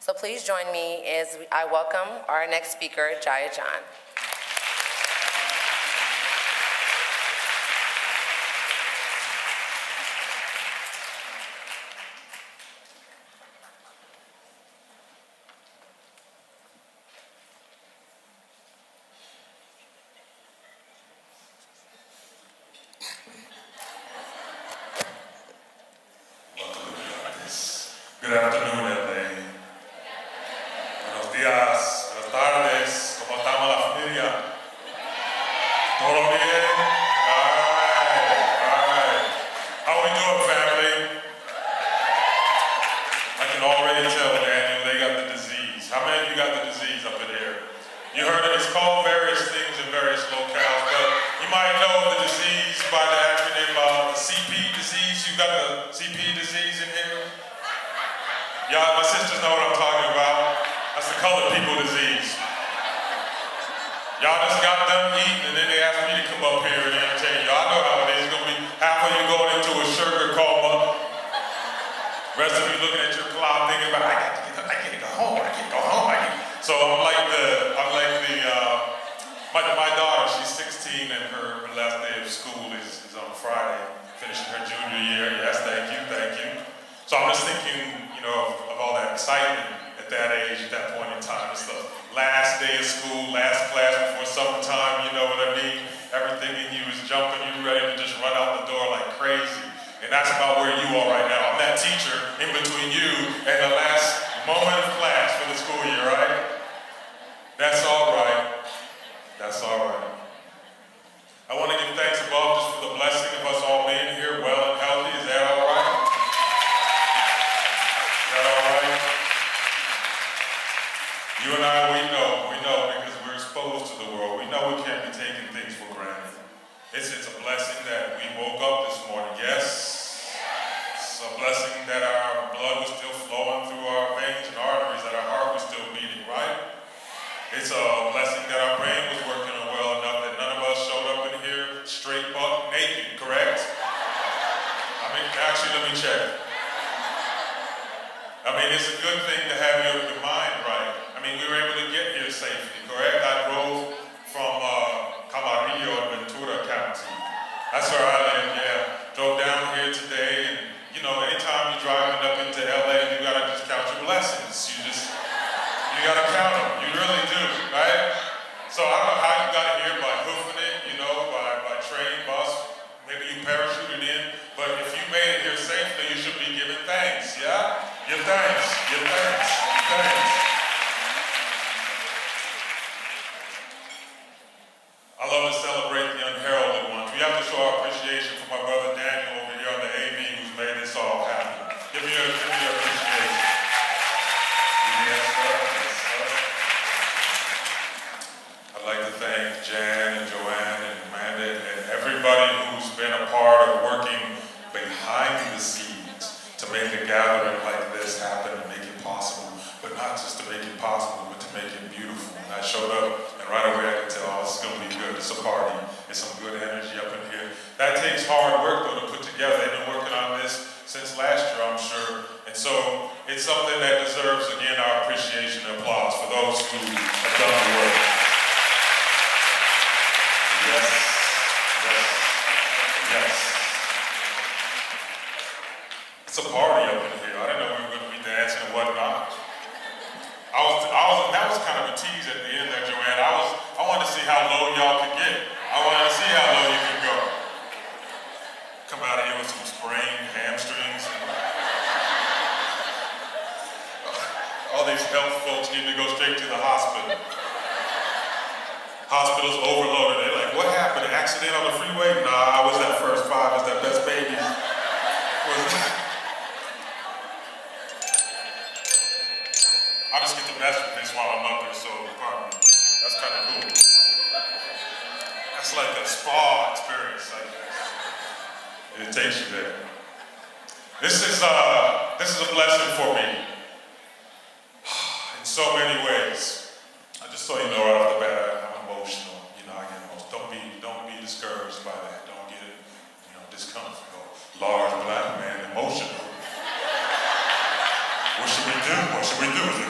So please join me as I welcome our next speaker, Jaiya John. Good afternoon, LA. Buenos días, buenas tardes, ¿cómo estamos la familia? ¿Todo bien? All right. How we doing, family? I can already tell, Daniel, they got the disease. How many of you got the disease up in here? You heard it, it's called various things in various locales, but you might know the disease by the acronym the CP disease. You got the CP disease in here? Y'all, my sisters know what I'm talking about. That's the colored people disease. Y'all just got done eating and then they asked me to come up here and entertain y'all. I know how it is. It's gonna be half of you going into a sugar coma. Rest of you looking at your clock thinking about, I can't go home. So my daughter, she's 16 and her last day of school is on Friday, finishing her junior year. Yes, thank you. So I'm just thinking, of all that excitement at that age, at that point in time. It's the last day of school, last class before summertime, you know what I mean? Everything in you is jumping, you're ready to just run out the door like crazy. And that's about where you are right now. I'm that teacher in between you and the last moment of class for the school year, right? That's all right. I want to give thanks above just for the blessing of us all being here well and healthy. Is that all right? You and I, we know because we're exposed to the world. We know we can't be taking things for granted. It's a blessing that we woke up this morning, yes? It's a blessing that our blood was still flowing through our veins and arteries, that our heart was still beating, right? It's a blessing that our brain was working well enough that none of us showed up in here straight buck naked, correct? Actually, let me check. It's a good thing to have your mind right. We were able to get here safely, correct? I drove from Camarillo in Ventura County. That's where I live, yeah. Drove down here today, and anytime you're driving up into LA, you gotta just count your blessings. You gotta count them. You really do, right? So I don't know how you got here by hoofing it, by train, bus. Maybe you parachuted in, but if you made it here safely, you should be giving thanks, yeah? Give thanks. I love to celebrate the unheralded ones. We have to show our appreciation for my brother Daniel over here on the AV who's made this all happen. Give me your appreciation. Yes, sir. I'd like to thank Jan and Joanne and Amanda and everybody who's been a part of working behind the scenes to make a gathering like this happen and make it possible. But not just to make it possible, but to make it beautiful. And I showed up, and right away I could tell, this is going to be good. It's a party. It's some good energy up in here. That takes hard work, though, to put together. They've been working on this since last year, I'm sure. And so it's something that deserves, again, our appreciation and applause for those who have done the work. Yes. It's a party up in here. I didn't know we were going to be dancing and whatnot. That was kind of a tease at the end there, Joanne. I wanted to see how low y'all could get. I wanted to see how low you can go. Come out of here with some sprained hamstrings. All these health folks need to go straight to the hospital. Hospital's overloaded. They're like, what happened? An accident on the freeway? Nah, I was that first five. It's that best baby. I just get to mess with this while I'm up there, so pardon me. That's kind of cool. That's like a spa experience. It takes you there. This is a blessing for me in so many ways. Just so you know right off the bat, I'm emotional. I get emotional. Don't be discouraged by that. Don't get discomfort. Large black man emotional. What should we do? Is it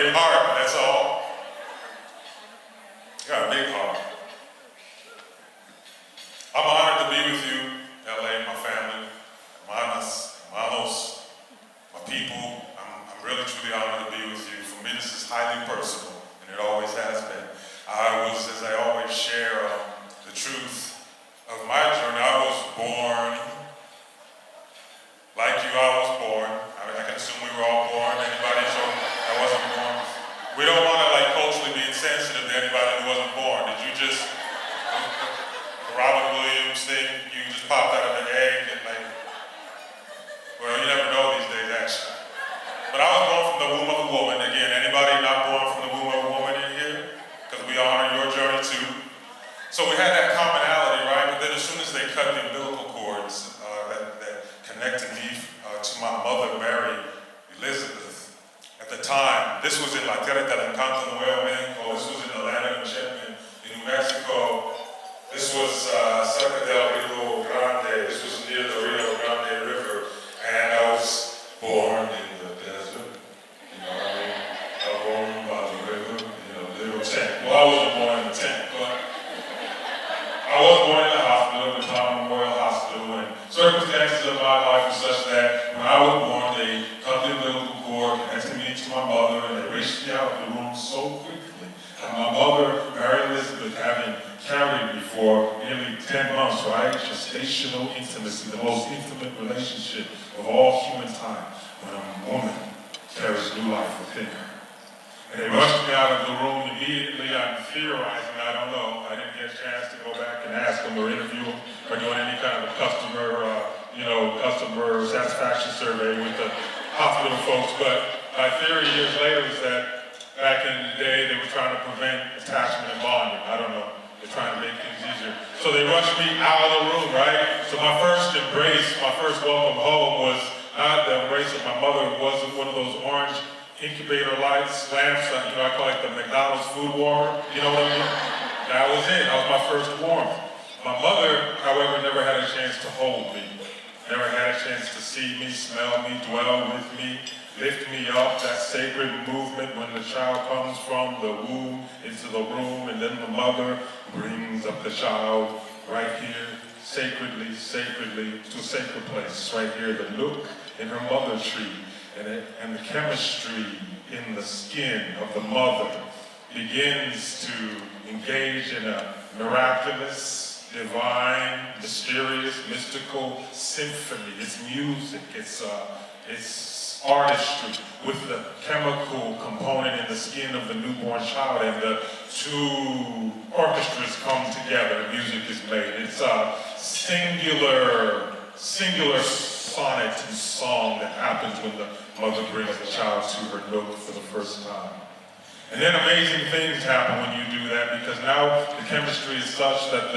big heart, that's all. You got a big heart. I'm honored to be with you, LA, my family, hermanas, hermanos, my people. I'm really truly honored to be with you. For me, this is highly personal, and it always has been. As I always share the truth of my journey, I was born, like you, I was born. I can assume we were all born. Anybody so that wasn't born? We don't want to culturally be insensitive to anybody who wasn't born. Did you just, the Robin Williams thing, you just popped out of the egg and well, you never know these days actually. But I was born from the womb of a woman. Again, anybody not born from the womb of a woman in here? Because we honor your journey too. So we had that commonality, right? But then as soon as they cut the umbilical cords that connected me to my mother, Mary Elizabeth, at the time, this was in La Tierra del Encanto, Nuevo Mexico. This was in the land of enchantment in New Mexico. This was cerca del Rio Grande. This was near the Rio Grande River. And I was born in the desert. You know what I mean? I was born by the river in a little tent. Well, I wasn't born in a tent, but I was born in the hospital, the Town Memorial Hospital, and circumstances of my life were such that when I was born, they cut the umbilical cord, connected me to my mother, and they raced me out of the room so quickly. And my mother, Mary Elizabeth, having carried me for nearly 10 months, right? Gestational intimacy, the most intimate relationship of all human time, when a woman carries new life within her. And they rushed me out of the room immediately. I'm theorizing, I don't know. I didn't get a chance to go back and ask them or interview them or doing any kind of customer satisfaction survey with the hospital folks. But my theory years later is that back in the day, they were trying to prevent attachment and bonding. I don't know. They're trying to make things easier. So they rushed me out of the room, right? So my first embrace, my first welcome home was not the embrace of my mother. It wasn't one of those orange incubator lights, lamps, I call it the McDonald's food warmer, you know what I mean? That was it, that was my first warmth. My mother, however, never had a chance to hold me, never had a chance to see me, smell me, dwell with me, lift me up, that sacred movement when the child comes from the womb into the room, and then the mother brings up the child right here, sacredly, to a sacred place, right here, the nook in her mother tree. And the chemistry in the skin of the mother begins to engage in a miraculous, divine, mysterious, mystical symphony. It's music, it's artistry with the chemical component in the skin of the newborn child, and the two orchestras come together, music is made. It's a singular sonnet and song that happens when the mother brings the child to her nook for the first time. And then amazing things happen when you do that, because now the chemistry is such that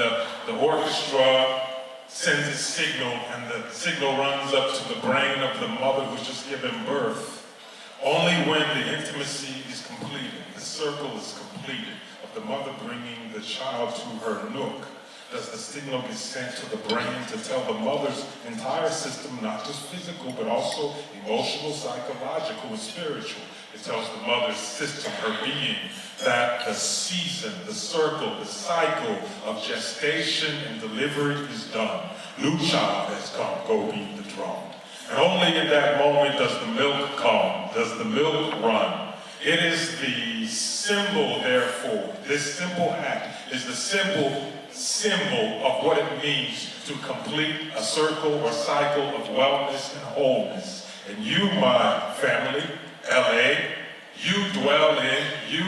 the orchestra sends a signal, and the signal runs up to the brain of the mother who's just given birth. Only when the intimacy is completed, the circle is completed, of the mother bringing the child to her nook, does the signal get sent to the brain to tell the mother's entire system, not just physical, but also emotional, psychological, and spiritual. It tells the mother's system, her being, that the season, the circle, the cycle of gestation and delivery is done. New child has come, go beat the drum. And only in that moment does the milk come, does the milk run. It is the symbol, therefore, this simple act is the symbol of what it means to complete a circle or cycle of wellness and wholeness. And you, my family, LA, you dwell in, you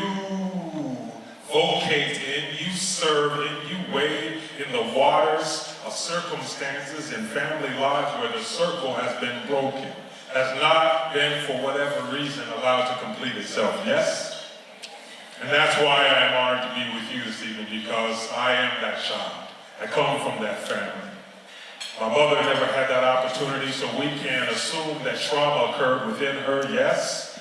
vocate in, you serve in, you wade in the waters of circumstances in family lives where the circle has been broken, has not been, for whatever reason, allowed to complete itself. Yes? And that's why I am honored to be with you this evening, because I am that child. I come from that family. My mother never had that opportunity, so we can assume that trauma occurred within her, yes?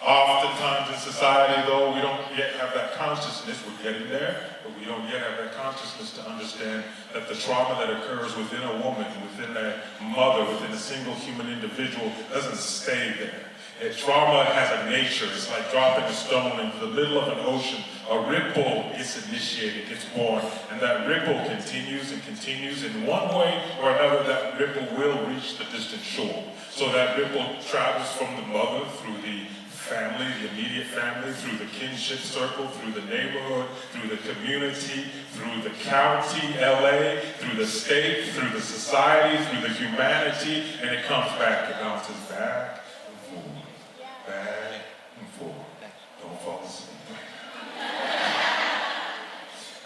Oftentimes in society, though, we don't yet have that consciousness. We're getting there, but we don't yet have that consciousness to understand that the trauma that occurs within a woman, within a mother, within a single human individual, doesn't stay there. And trauma has a nature. It's like dropping a stone into the middle of an ocean. A ripple gets initiated, gets born, and that ripple continues and continues. In one way or another, that ripple will reach the distant shore. So that ripple travels from the mother through the family, the immediate family, through the kinship circle, through the neighborhood, through the community, through the county, LA, through the state, through the society, through the humanity, and it comes back, it bounces back and forth, back and forth. Don't fall asleep.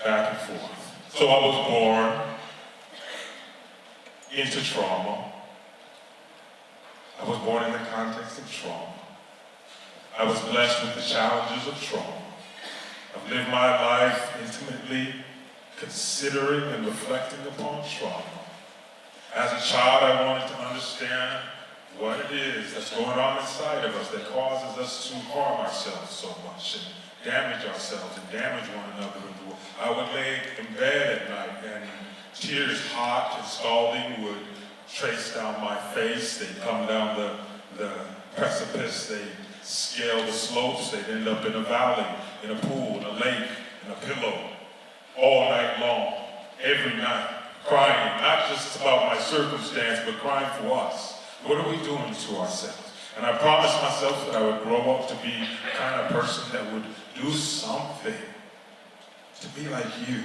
Back and forth. So I was born into trauma. I was born in the context of trauma. I was blessed with the challenges of trauma. I've lived my life intimately considering and reflecting upon trauma. As a child, I wanted to understand what it is that's going on inside of us that causes us to harm ourselves so much and damage ourselves and damage one another. I would lay in bed at night and tears, hot and scalding, would trace down my face. They'd come down the precipice. They'd scale the slopes. They'd end up in a valley, in a pool, in a lake, in a pillow, all night long, every night, crying, not just about my circumstance, but crying for us. What are we doing to ourselves? And I promised myself that I would grow up to be the kind of person that would do something to be like you,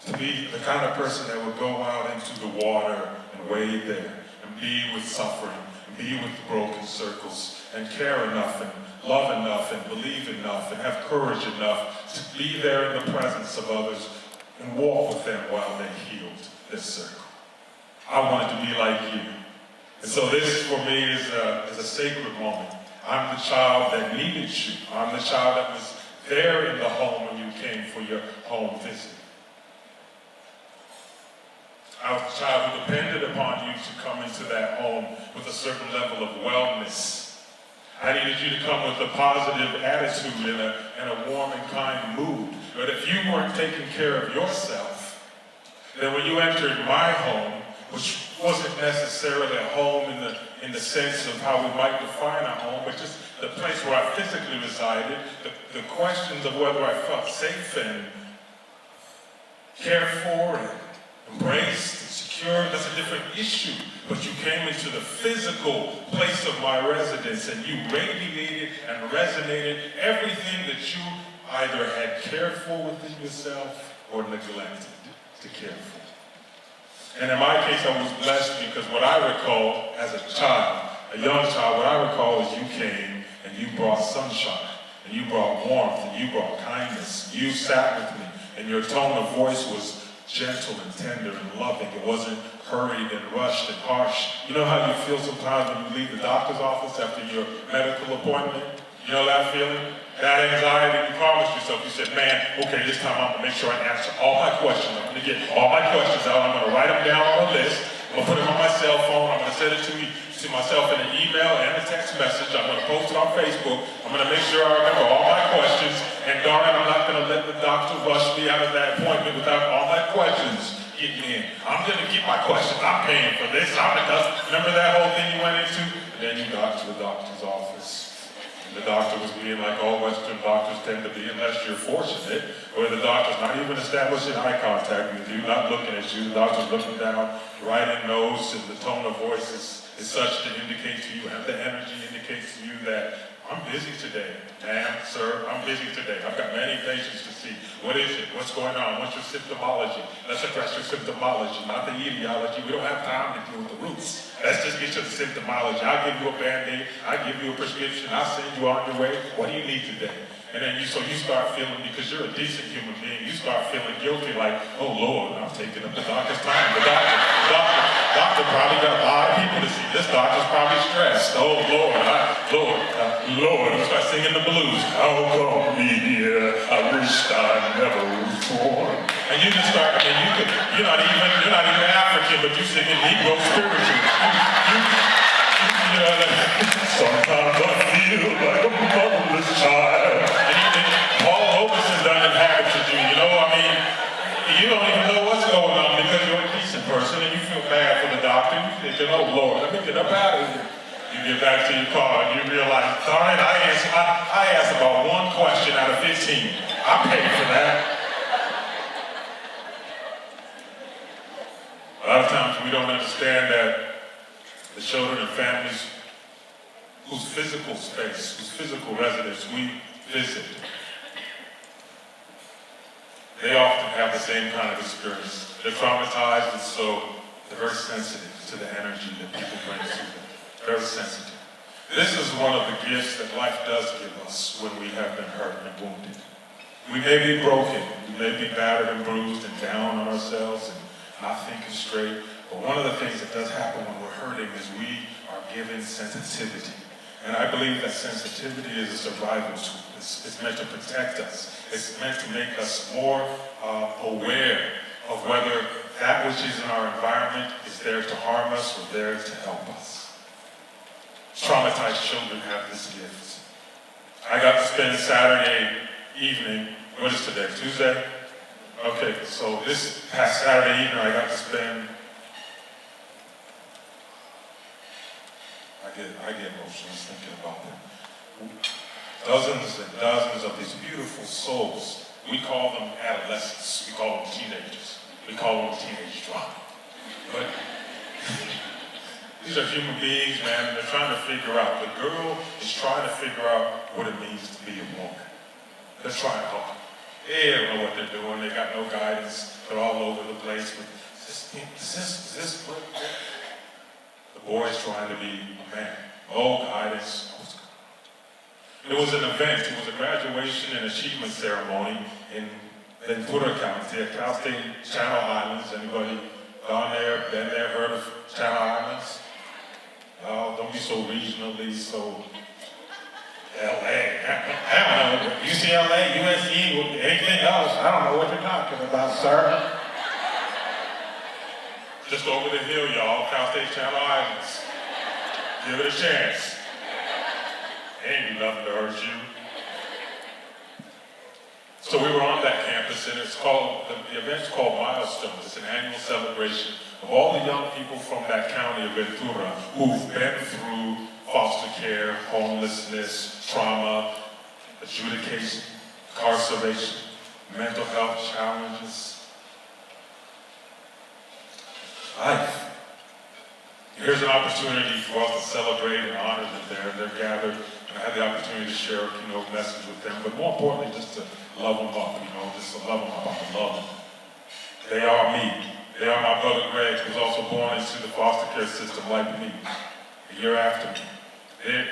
to be the kind of person that would go out into the water and wade there and be with suffering, and be with the broken circles, and care enough and love enough and believe enough and have courage enough to be there in the presence of others and walk with them while they healed this circle. I wanted to be like you. And so this for me is a sacred moment. I'm the child that needed you. I'm the child that was there in the home when you came for your home visit. I was a child who depended upon you to come into that home with a certain level of wellness. I needed you to come with a positive attitude and a warm and kind mood. But if you weren't taking care of yourself, then when you entered my home, which wasn't necessarily a home in the sense of how we might define a home, but just the place where I physically resided, the questions of whether I felt safe and cared for and embraced and secure, that's a different issue. But you came into the physical place of my residence and you radiated and resonated everything that you either had cared for within yourself or neglected to care for. And in my case, I was blessed because what I recall as a child, a young child, what I recall is you came and you brought sunshine, and you brought warmth, and you brought kindness. You sat with me, and your tone of voice was gentle and tender and loving. It wasn't hurried and rushed and harsh. You know how you feel sometimes when you leave the doctor's office after your medical appointment? You know that feeling? That anxiety, you promised yourself, you said, man, okay, this time I'm gonna make sure I answer all my questions. I'm gonna get all my questions out. I'm gonna write them down on a list. I'm gonna put them on my cell phone. I'm gonna send it to myself in an email and a text message. I'm gonna post it on Facebook. I'm gonna make sure I remember all my questions. And darn it, I'm not gonna let the doctor rush me out of that appointment without all my questions getting in. I'm gonna keep my questions. I'm paying for this. Remember that whole thing you went into? And then you got to the doctor's office. The doctor was being like all Western doctors tend to be, unless you're fortunate, where the doctor's not even establishing eye contact with you, not looking at you. The doctor's looking down, right in nose, and the tone of voice is such to indicate to you, and the energy indicates to you that I'm busy today. Ma'am, sir, I'm busy today. I've got many patients to see. What is it? What's going on? What's your symptomology? Let's address your symptomology, not the etiology. We don't have time to deal with the roots. Let's just get to the symptomology. I'll give you a Band-Aid. I'll give you a prescription. I'll send you on your way. What do you need today? And then you start feeling, because you're a decent human being, you start feeling guilty like, oh Lord, I'm taking up the doctor's time. The doctor probably got a lot of people to see. This doctor's probably stressed. Oh Lord, Lord, you start singing the blues. How come me here? I wish I never was born. And you just start, you're not even African, but you singing Negro spirituals. Sometimes I feel like a motherless child. And all Hovis has done and had to do, you don't even know what's going on because you're a decent person and you feel bad for the doctor. You thinking, oh Lord, let me get up out of here. You get back to your car and you realize, darn it, I asked about one question out of 15. I paid for that. A lot of times we don't understand that the children and families whose physical space, whose physical residence we visit, they often have the same kind of experience. They're traumatized, and so they're very sensitive to the energy that people bring to them. Very sensitive. This is one of the gifts that life does give us when we have been hurt and wounded. We may be broken, we may be battered and bruised and down on ourselves and not thinking straight, but one of the things that does happen when we're hurting is we are given sensitivity. And I believe that sensitivity is a survival tool. It's meant to protect us. It's meant to make us more aware of whether that which is in our environment is there to harm us or there to help us. Traumatized children have this gift. I got to spend Saturday evening, what is today, Tuesday? Okay, so this past Saturday evening I got to spend, I get emotional thinking about them. Dozens and dozens of these beautiful souls. We call them adolescents, we call them teenagers, we call them teenage drama. But these are human beings, man, and they're trying to figure out. The girl is trying to figure out what it means to be a woman. They're trying hard. They don't know what they're doing. They got no guidance. They're all over the place. But is this what? The boy's trying to be a man. No guidance. It was an event. It was a graduation and achievement ceremony in Ventura County, at Cal State Channel Islands. Anybody gone there, been there, heard of Channel Islands? Oh, don't be so regionally, so LA. I don't know. UCLA, USC, anything else? I don't know what you're talking about, sir. Just over the hill, y'all, Cal State Channel Islands. Give it a chance. Ain't nothing to hurt you. So we were on that campus, and it's called, the event's called Milestones. It's an annual celebration of all the young people from that county of Ventura who've been through foster care, homelessness, trauma, adjudication, incarceration, mental health challenges, life. Here's an opportunity for us to celebrate and honor them there. They're gathered, and I had the opportunity to share a keynote message with them, but more importantly, just to love them up, just to love them up. I love them. They are me. They are my brother Greg, who was also born into the foster care system like me, a year after me.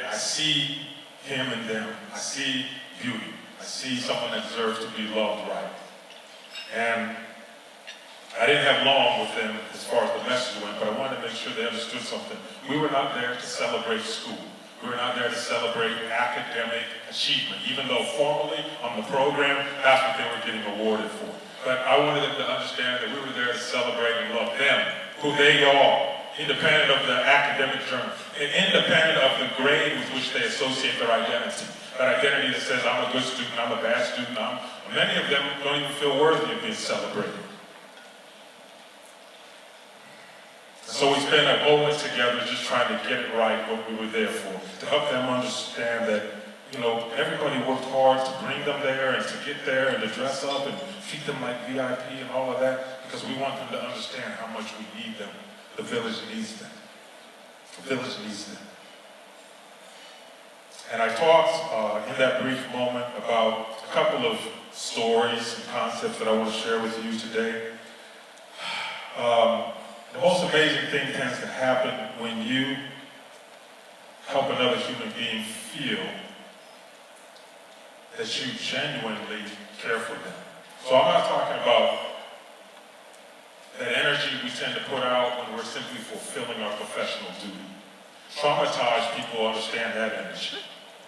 I see him in them. I see beauty. I see someone that deserves to be loved right. And I didn't have long with them as far as the message went, but I wanted to make sure they understood something. We were not there to celebrate school. We were not there to celebrate academic achievement, even though formally on the program, that's what they were getting awarded for. But I wanted them to understand that we were there to celebrate and love them, who they are, independent of the academic journey, and independent of the grade with which they associate their identity. That identity that says, I'm a good student, I'm a bad student, many of them don't even feel worthy of being celebrated. So we spent a moment together just trying to get it right, what we were there for, to help them understand that, everybody worked hard to bring them there and to get there and to dress up and treat them like VIP and all of that, because we want them to understand how much we need them. The village needs them. The village needs them. And I talked in that brief moment about a couple of stories and concepts that I want to share with you today. The most amazing thing tends to happen when you help another human being feel that you genuinely care for them. So I'm not talking about that energy we tend to put out when we're simply fulfilling our professional duty. Traumatized people understand that energy.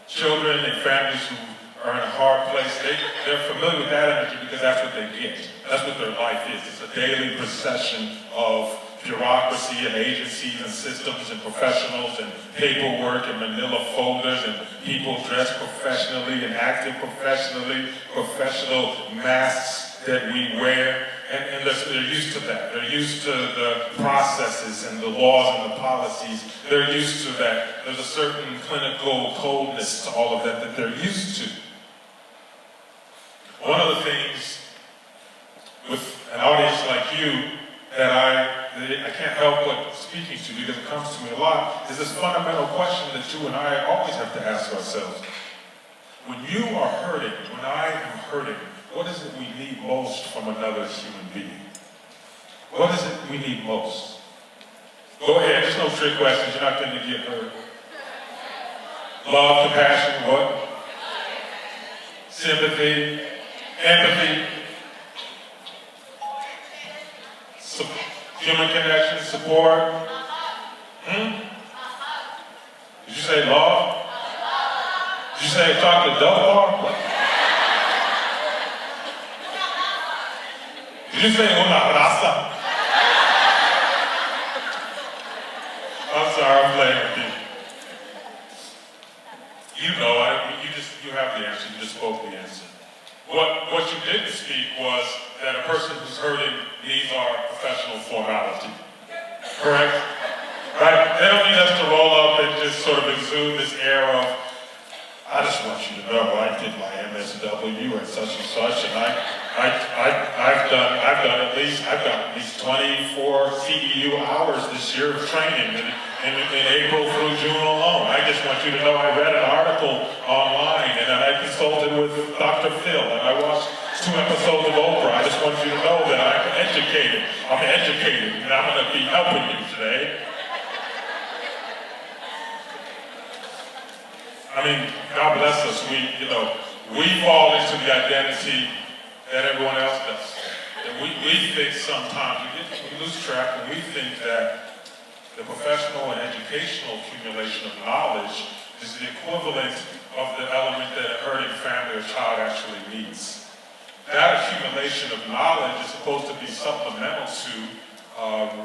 Children and families who are in a hard place, they're familiar with that energy because that's what they get. That's what their life is. It's a daily procession of bureaucracy and agencies and systems and professionals and paperwork and manila folders and people dressed professionally and acting professionally, professional masks that we wear. And they're used to that. They're used to the processes and the laws and the policies. They're used to that. There's a certain clinical coldness to all of that they're used to. One of the things with an audience like you that I can't help but speaking to because it comes to me a lot is this fundamental question that you and I always have to ask ourselves. When you are hurting, when I am hurting, what is it we need most from another human being? What is it we need most? Go ahead, there's no trick questions, you're not going to get hurt. Love, compassion, what? Sympathy, empathy, human connection, support. Did you say love? Did you say chocolate double bar? Did you say una raza? I'm sorry, I'm playing with you. You know, you have the answer, you just spoke the answer. What you didn't speak was that a person who's hurting needs our professional formality. Correct? Right? They don't need us to roll up and just sort of exude this air of, I just want you to know I did my MSW at such and such, and I've done at least 24 CEU hours this year of training in April through June alone. I just want you to know I read an article online, and I consulted with Dr. Phil, and I watched 2 episodes of Oprah. I just want you to know that I'm educated. And I'm going to be helping you today. I mean, God bless us. We fall into the identity that everyone else does. And we think sometimes, we lose track, and we think that the professional and educational accumulation of knowledge is the equivalent of the element that a hurting family or child actually needs. That accumulation of knowledge is supposed to be supplemental to,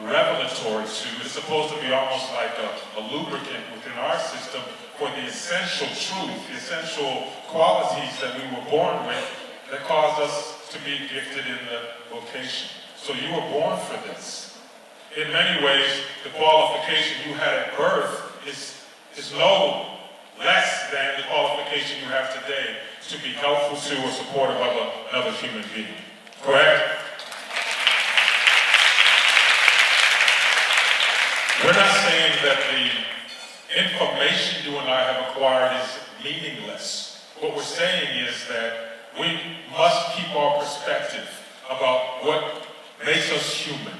revelatory to, it's supposed to be almost like a lubricant within our system for the essential truth, the essential qualities that we were born with that caused us to be gifted in the vocation. So you were born for this. In many ways, the qualification you had at birth is no less than the qualification you have today to be helpful to or supportive of another human being. Correct? We're not saying that the information you and I have acquired is meaningless. What we're saying is that we must keep our perspective about what makes us human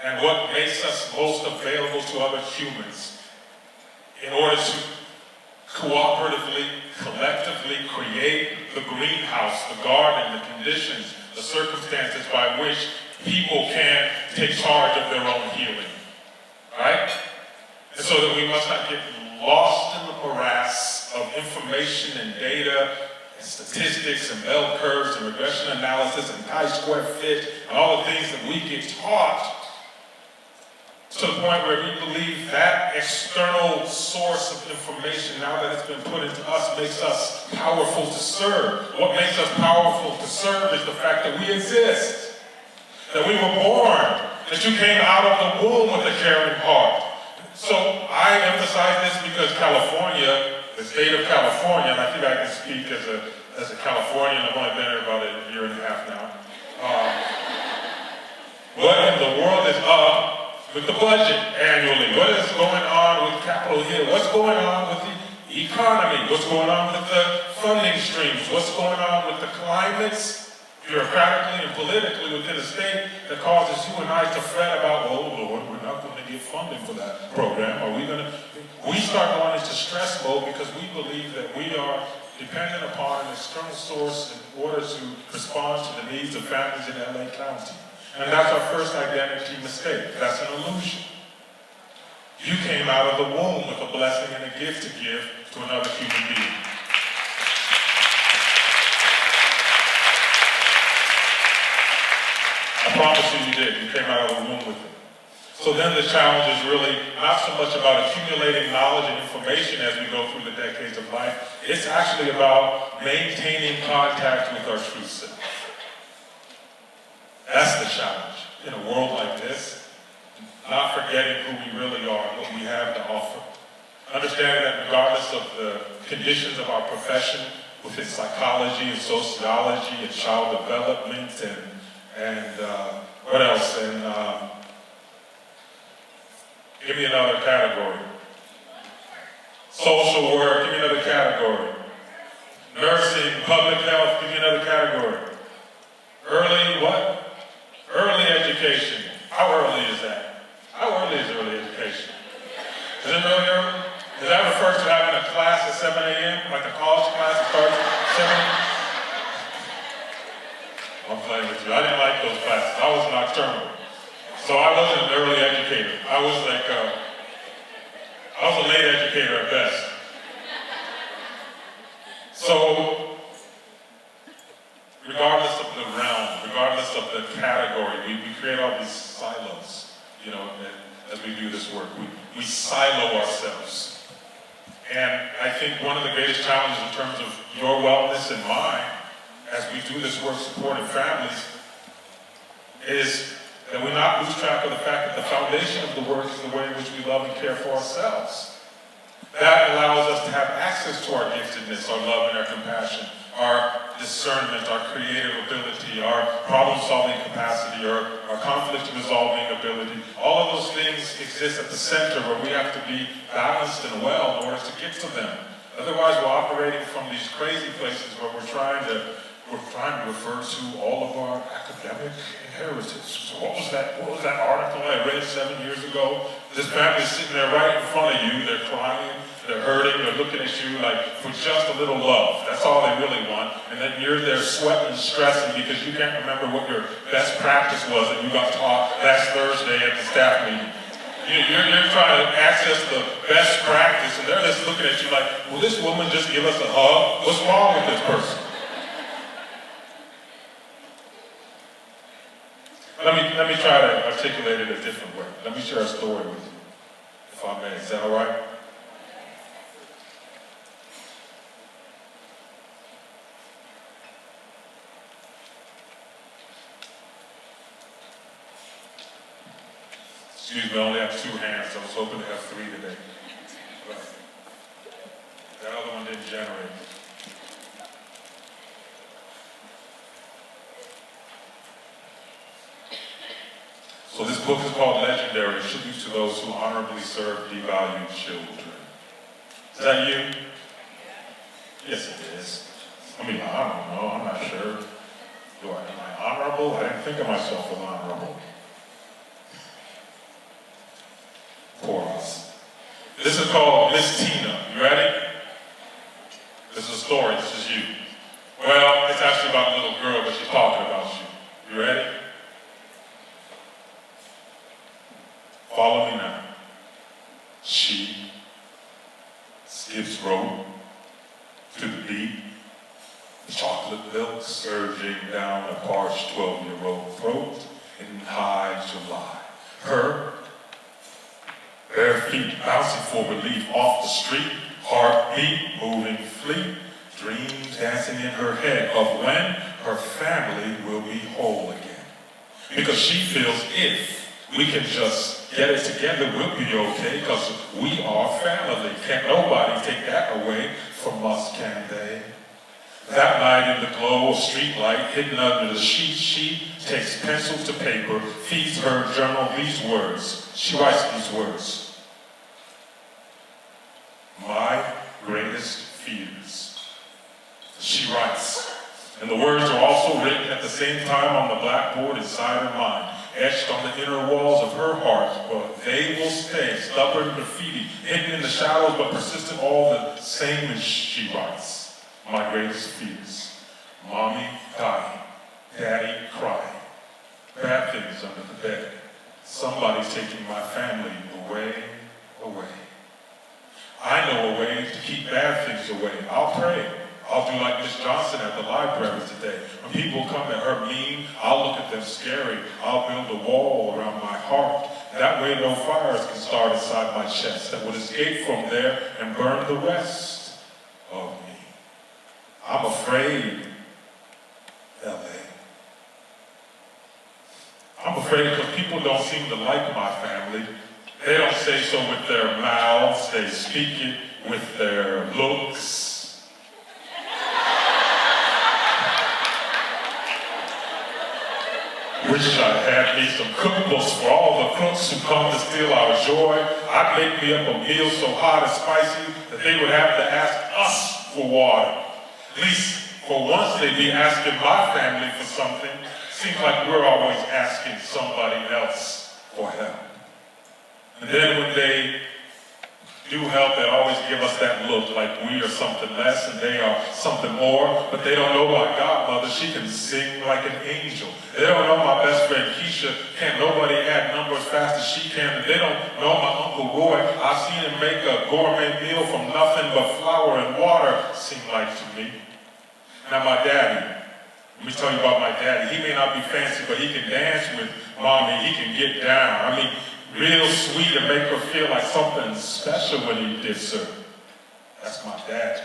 and what makes us most available to other humans in order to cooperatively, collectively create the greenhouse, the garden, the conditions, the circumstances by which people can take charge of their own healing. Right? And so that we must not get lost in the morass of information and data and statistics and bell curves and regression analysis and chi-square fit and all the things that we get taught to the point where we believe that external source of information, now that it's been put into us, makes us powerful to serve. What makes us powerful to serve is the fact that we exist, that we were born, that you came out of the womb with a caring heart. So I emphasize this because California, the state of California, and I think I can speak as a Californian, I've only been here about a year and a half now. What in the world is up with the budget annually? What is going on with Capitol Hill? What's going on with the economy? What's going on with the funding streams? What's going on with the climates, bureaucratically and politically within the state that causes you and I to fret about, oh Lord, we're not going to get funding for that program. Are we going to? We start going into stress mode because we believe that we are dependent upon an external source in order to respond to the needs of families in LA County. And that's our first identity mistake. That's an illusion. You came out of the womb with a blessing and a gift to give to another human being. I promise you did. You came out of the womb with it. So then the challenge is really not so much about accumulating knowledge and information as we go through the decades of life. It's actually about maintaining contact with our true self. That's the challenge. In a world like this, not forgetting who we really are and what we have to offer. Understanding that regardless of the conditions of our profession, within psychology and sociology and child development and what else? And give me another category. Social work, give me another category. Nursing, public health, give me another category. Early what? Early education. How early is that? How early is early education? Is it really early? Does that refer to having a class at 7 a.m., like a college class that starts at 7? I'm playing with you. I didn't like those classes. I was nocturnal. So I wasn't an early educator. I was a late educator at best. So, regardless of the realm, regardless of the category, we create all these silos, you know, as we do this work. We silo ourselves. And I think one of the greatest challenges in terms of your wellness and mine, as we do this work supporting families, is that we not lose track of the fact that the foundation of the work is the way in which we love and care for ourselves. That allows us to have access to our giftedness, our love and our compassion, our discernment, our creative ability, our problem-solving capacity, our conflict-resolving ability. All of those things exist at the center where we have to be balanced and well in order to get to them. Otherwise, we're operating from these crazy places where we're trying to refer to all of our academic inheritance. So what was that article I read 7 years ago? This family is sitting there right in front of you. They're crying, they're hurting, they're looking at you like for just a little love. That's all they really want. And then you're there sweating and stressing because you can't remember what your best practice was that you got taught last Thursday at the staff meeting. You're trying to access the best practice, and they're just looking at you like, will this woman just give us a hug? What's wrong with this person? Let me try to articulate it a different way. Let me share a story with you, if I may. Is that all right? Excuse me, I only have 2 hands. I was hoping to have 3 today. But that other one didn't generate. So this book is called Legendary, Tribute to Those Who Honorably Serve Devalued Children. Is that you? Yes, it is. I mean, I don't know. I'm not sure. Am I honorable? I didn't think of myself as honorable. Poor us. This is called Miss Tina. You ready? This is a story. This is you. Well, it's actually about a little girl, but she's talking about you. You ready? Follow me now. She skips rope to the beat, chocolate milk surging down a parched 12-year-old throat in high July. Her bare feet bouncing for relief off the street, heartbeat moving fleet, dreams dancing in her head of when her family will be whole again. Because she feels if we can just get it together, we'll be okay, because we are family. Can't nobody take that away from us, can they? That night in the glow of streetlight, hidden under the sheet, she takes pencil to paper, feeds her journal these words. She writes these words. My greatest fears. She writes. And the words are also written at the same time on the blackboard inside her mind, etched on the inner walls of her heart, where they will stay, stubborn graffiti, hidden in the shadows but persistent all the same as she writes. My greatest fears. Mommy dying, daddy crying, bad things under the bed. Somebody's taking my family away. I know a way to keep bad things away. I'll pray. I'll do like Miss Johnson at the library today. When people come at her mean, I'll look at them scary. I'll build a wall around my heart. That way no fires can start inside my chest that would escape from there and burn the rest of me. I'm afraid, L.A. I'm afraid because people don't seem to like my family. They don't say so with their mouths, they speak it with their looks. Wish I had me some cookbooks for all the cooks who come to steal our joy. I'd make me up a meal so hot and spicy that they would have to ask us for water. At least for once they'd be asking my family for something. Seems like we're always asking somebody else for help. And then when they do help, they always give us that look like we are something less and they are something more. But they don't know my godmother. She can sing like an angel. They don't know my best friend Keisha. Can't nobody add numbers fast as she can. And they don't know my Uncle Roy. I've seen him make a gourmet meal from nothing but flour and water, seem like to me. Now my daddy, let me tell you about my daddy. He may not be fancy, but he can dance with mommy. He can get down. I mean, real sweet and make her feel like something special when he diss her. That's my daddy.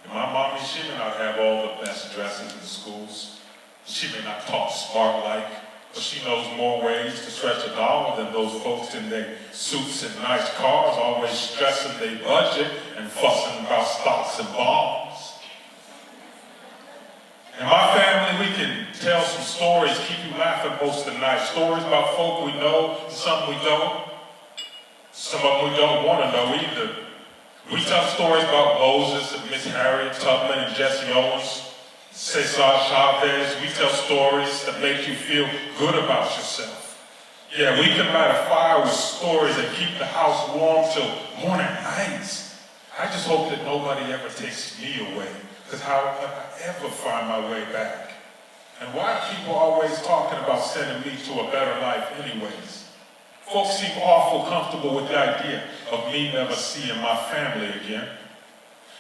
And my mommy, she may not have all the best dresses in schools. She may not talk smart like, but she knows more ways to stretch a dollar than those folks in their suits and nice cars, always stressing their budget and fussing about stocks and bonds. In my family, we can tell some stories, keep you laughing most of the night. Stories about folk we know, some we don't. Some of them we don't want to know either. We tell stories about Moses and Miss Harriet Tubman and Jesse Owens, Cesar Chavez. We tell stories that make you feel good about yourself. Yeah, we can light a fire with stories and keep the house warm till morning nights. I just hope that nobody ever takes me away. Because how would I ever find my way back? And why are people always talking about sending me to a better life anyways? Folks seem awful comfortable with the idea of me never seeing my family again.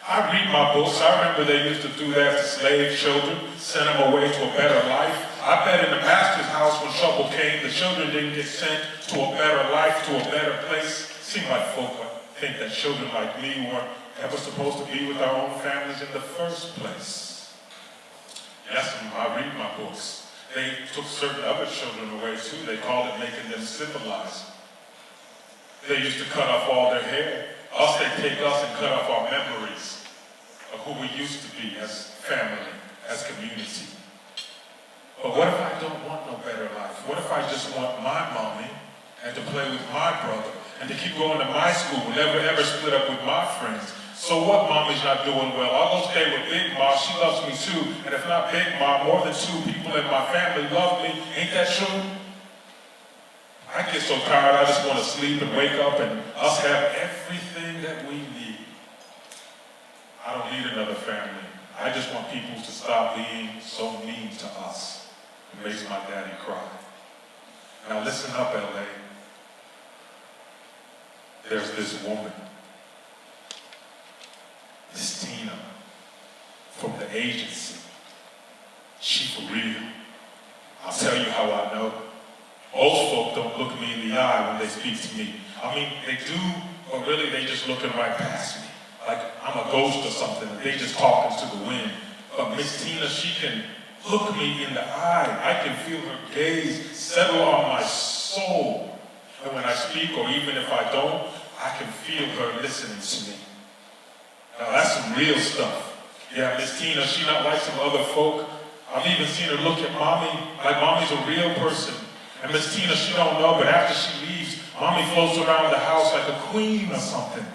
I read my books. I remember they used to do that to slave children, send them away to a better life. I bet in the master's house when trouble came, the children didn't get sent to a better life, to a better place. Seemed like folk think that children like me weren't ever supposed to be with our own families in the first place. Yes, I read my books. They took certain other children away too. They called it making them civilized. They used to cut off all their hair. Us, they take us and cut off our memories of who we used to be as family, as community. But what if I don't want no better life? What if I just want my mommy and to play with my brother and to keep going to my school, never ever split up with my friends? So what, mommy's not doing well? I'll go stay with Big Mom. She loves me too. And if not Big Mom, more than 2 people in my family love me. Ain't that true? I get so tired, I just want to sleep and wake up and us have everything that we need. I don't need another family. I just want people to stop being so mean to us. It makes my daddy cry. Now listen up, LA. There's this woman, Miss Tina, from the agency. She for real. I'll tell you how I know. Most folk don't look me in the eye when they speak to me. I mean, they do, but really they just looking right past me. Like I'm a ghost or something, and they just talking to the wind. But Miss Tina, she can look me in the eye. I can feel her gaze settle on my soul. And when I speak, or even if I don't, I can feel her listening to me. Now that's some real stuff. Yeah, Miss Tina, she not like some other folk. I've even seen her look at mommy like mommy's a real person. And Miss Tina, she don't know, but after she leaves, mommy floats around the house like a queen or something.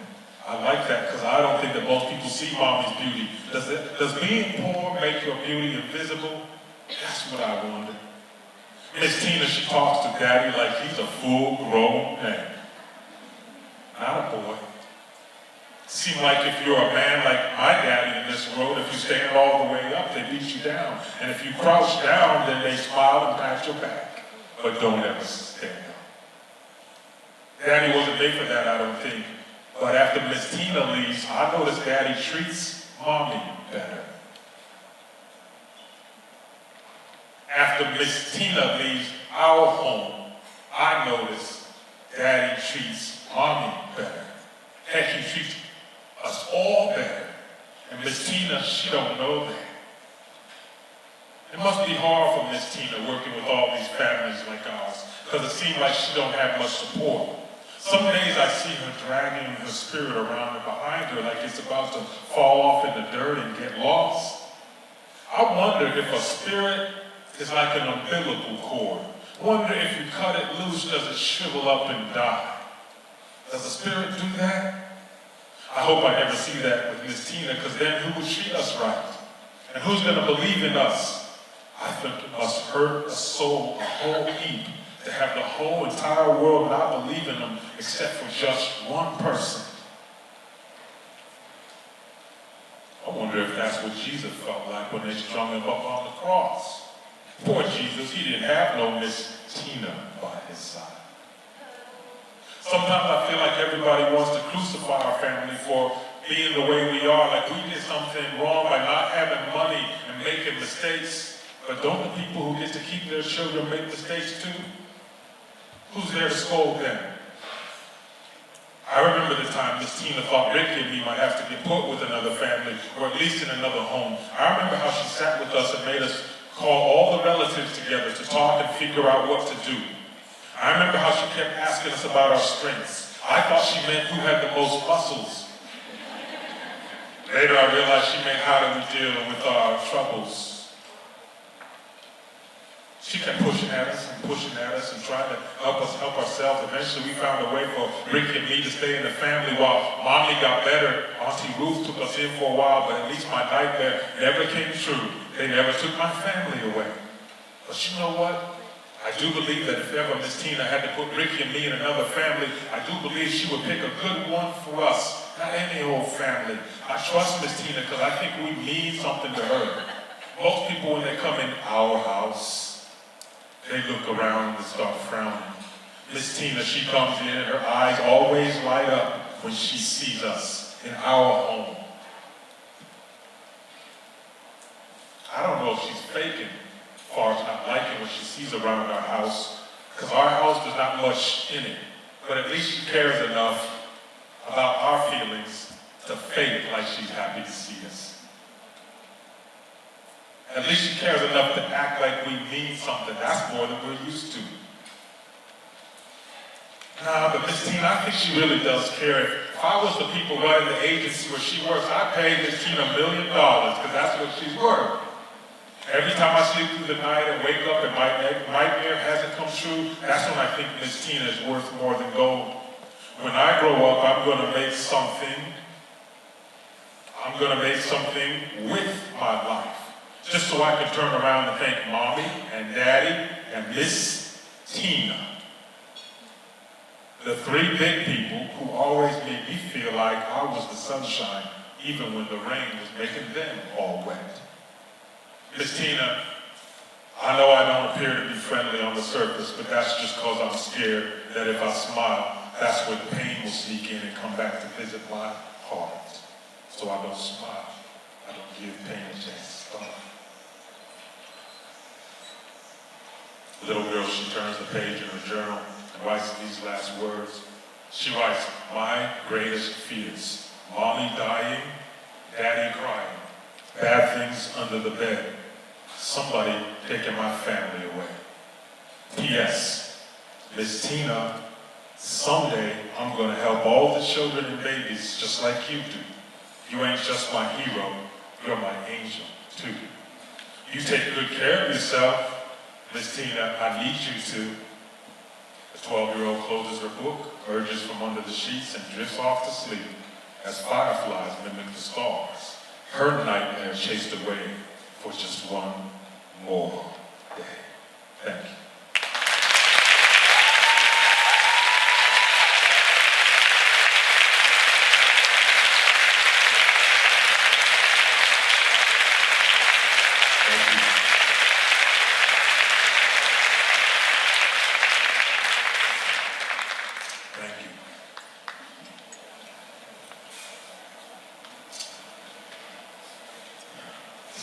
I like that because I don't think that most people see mommy's beauty. Does being poor make your beauty invisible? That's what I wonder. Miss Tina, she talks to daddy like he's a full-grown man. Not a boy. Seem like if you're a man like my daddy in this world, if you stand all the way up, they beat you down. And if you crouch down, then they smile and pat your back. But don't ever stand up. Daddy wasn't made for that, I don't think. But after Miss Tina leaves, I notice daddy treats mommy better. After Miss Tina leaves our home, I notice daddy treats mommy better. Heck, he treats us all better. And Miss Tina, she don't know that. It must be hard for Miss Tina working with all these families like ours, because it seems like she don't have much support. Some days I see her dragging her spirit around and behind her like it's about to fall off in the dirt and get lost. I wonder if a spirit is like an umbilical cord. Wonder if you cut it loose, does it shrivel up and die? Does the spirit do that? I hope I never see that with Miss Tina, because then who would treat us right? And who's going to believe in us? I think it must hurt a soul a whole heap to have the whole entire world not believe in them except for just one person. I wonder if that's what Jesus felt like when they strung him up on the cross. Poor Jesus, he didn't have no Miss Tina by his side. Sometimes I feel like everybody wants to crucify our family for being the way we are, like we did something wrong by not having money and making mistakes. But don't the people who get to keep their children make mistakes too? Who's there to scold them? I remember the time Miss Tina thought Ricky and me might have to get put with another family, or at least in another home. I remember how she sat with us and made us call all the relatives together to talk and figure out what to do. I remember how she kept asking us about our strengths. I thought she meant who had the most muscles. Later I realized she meant how do we deal with our troubles. She kept pushing at us and trying to help us help ourselves. Eventually we found a way for Ricky and me to stay in the family while Mommy got better. Auntie Ruth took us in for a while, but at least my nightmare never came true. They never took my family away. But you know what? I do believe that if ever Miss Tina had to put Ricky and me in another family, I do believe she would pick a good one for us, not any old family. I trust Miss Tina because I think we mean something to her. Most people, when they come in our house, they look around and start frowning. Miss Tina, she comes in, her eyes always light up when she sees us in our home. I don't know if she's faking as far as not liking what she sees around our house, because our house does not much in it, but at least she cares enough about our feelings to fake like she's happy to see us. At least she cares enough to act like we mean something. That's more than we're used to. Nah, but Miss Tina, I think she really does care. If I was the people running the agency where she works, I'd pay Miss Tina $1 million, because that's what she's worth. Every time I sleep through the night and wake up and my nightmare hasn't come true, that's when I think Miss Tina is worth more than gold. When I grow up, I'm going to make something. I'm going to make something with my life. Just so I can turn around and thank Mommy and Daddy and Miss Tina. The three big people who always made me feel like I was the sunshine, even when the rain was making them all wet. Miss Tina, I know I don't appear to be friendly on the surface, but that's just because I'm scared that if I smile, that's where the pain will sneak in and come back to visit my heart. So I don't smile. I don't give pain a chance to start. The little girl, she turns the page in her journal and writes these last words. She writes, my greatest fears. Mommy dying, Daddy crying, bad things under the bed, somebody taking my family away. P.S. Miss Tina, someday I'm going to help all the children and babies just like you do. You ain't just my hero, you're my angel too. You take good care of yourself. Miss Tina, I need you to. The 12-year-old closes her book, emerges from under the sheets, and drifts off to sleep as fireflies mimic the stars. Her nightmare chased away for just one more day. Thank you.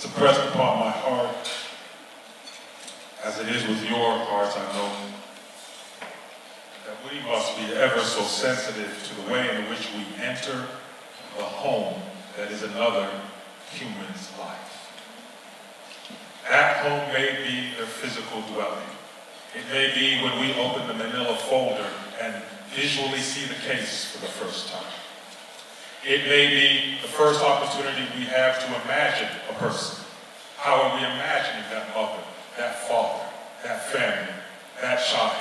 It's pressed upon my heart, as it is with your hearts, I know, that we must be ever so sensitive to the way in which we enter the home that is another human's life. That home may be their physical dwelling. It may be when we open the manila folder and visually see the case for the first time. It may be the first opportunity we have to imagine a person. How are we imagining that mother, that father, that family, that child?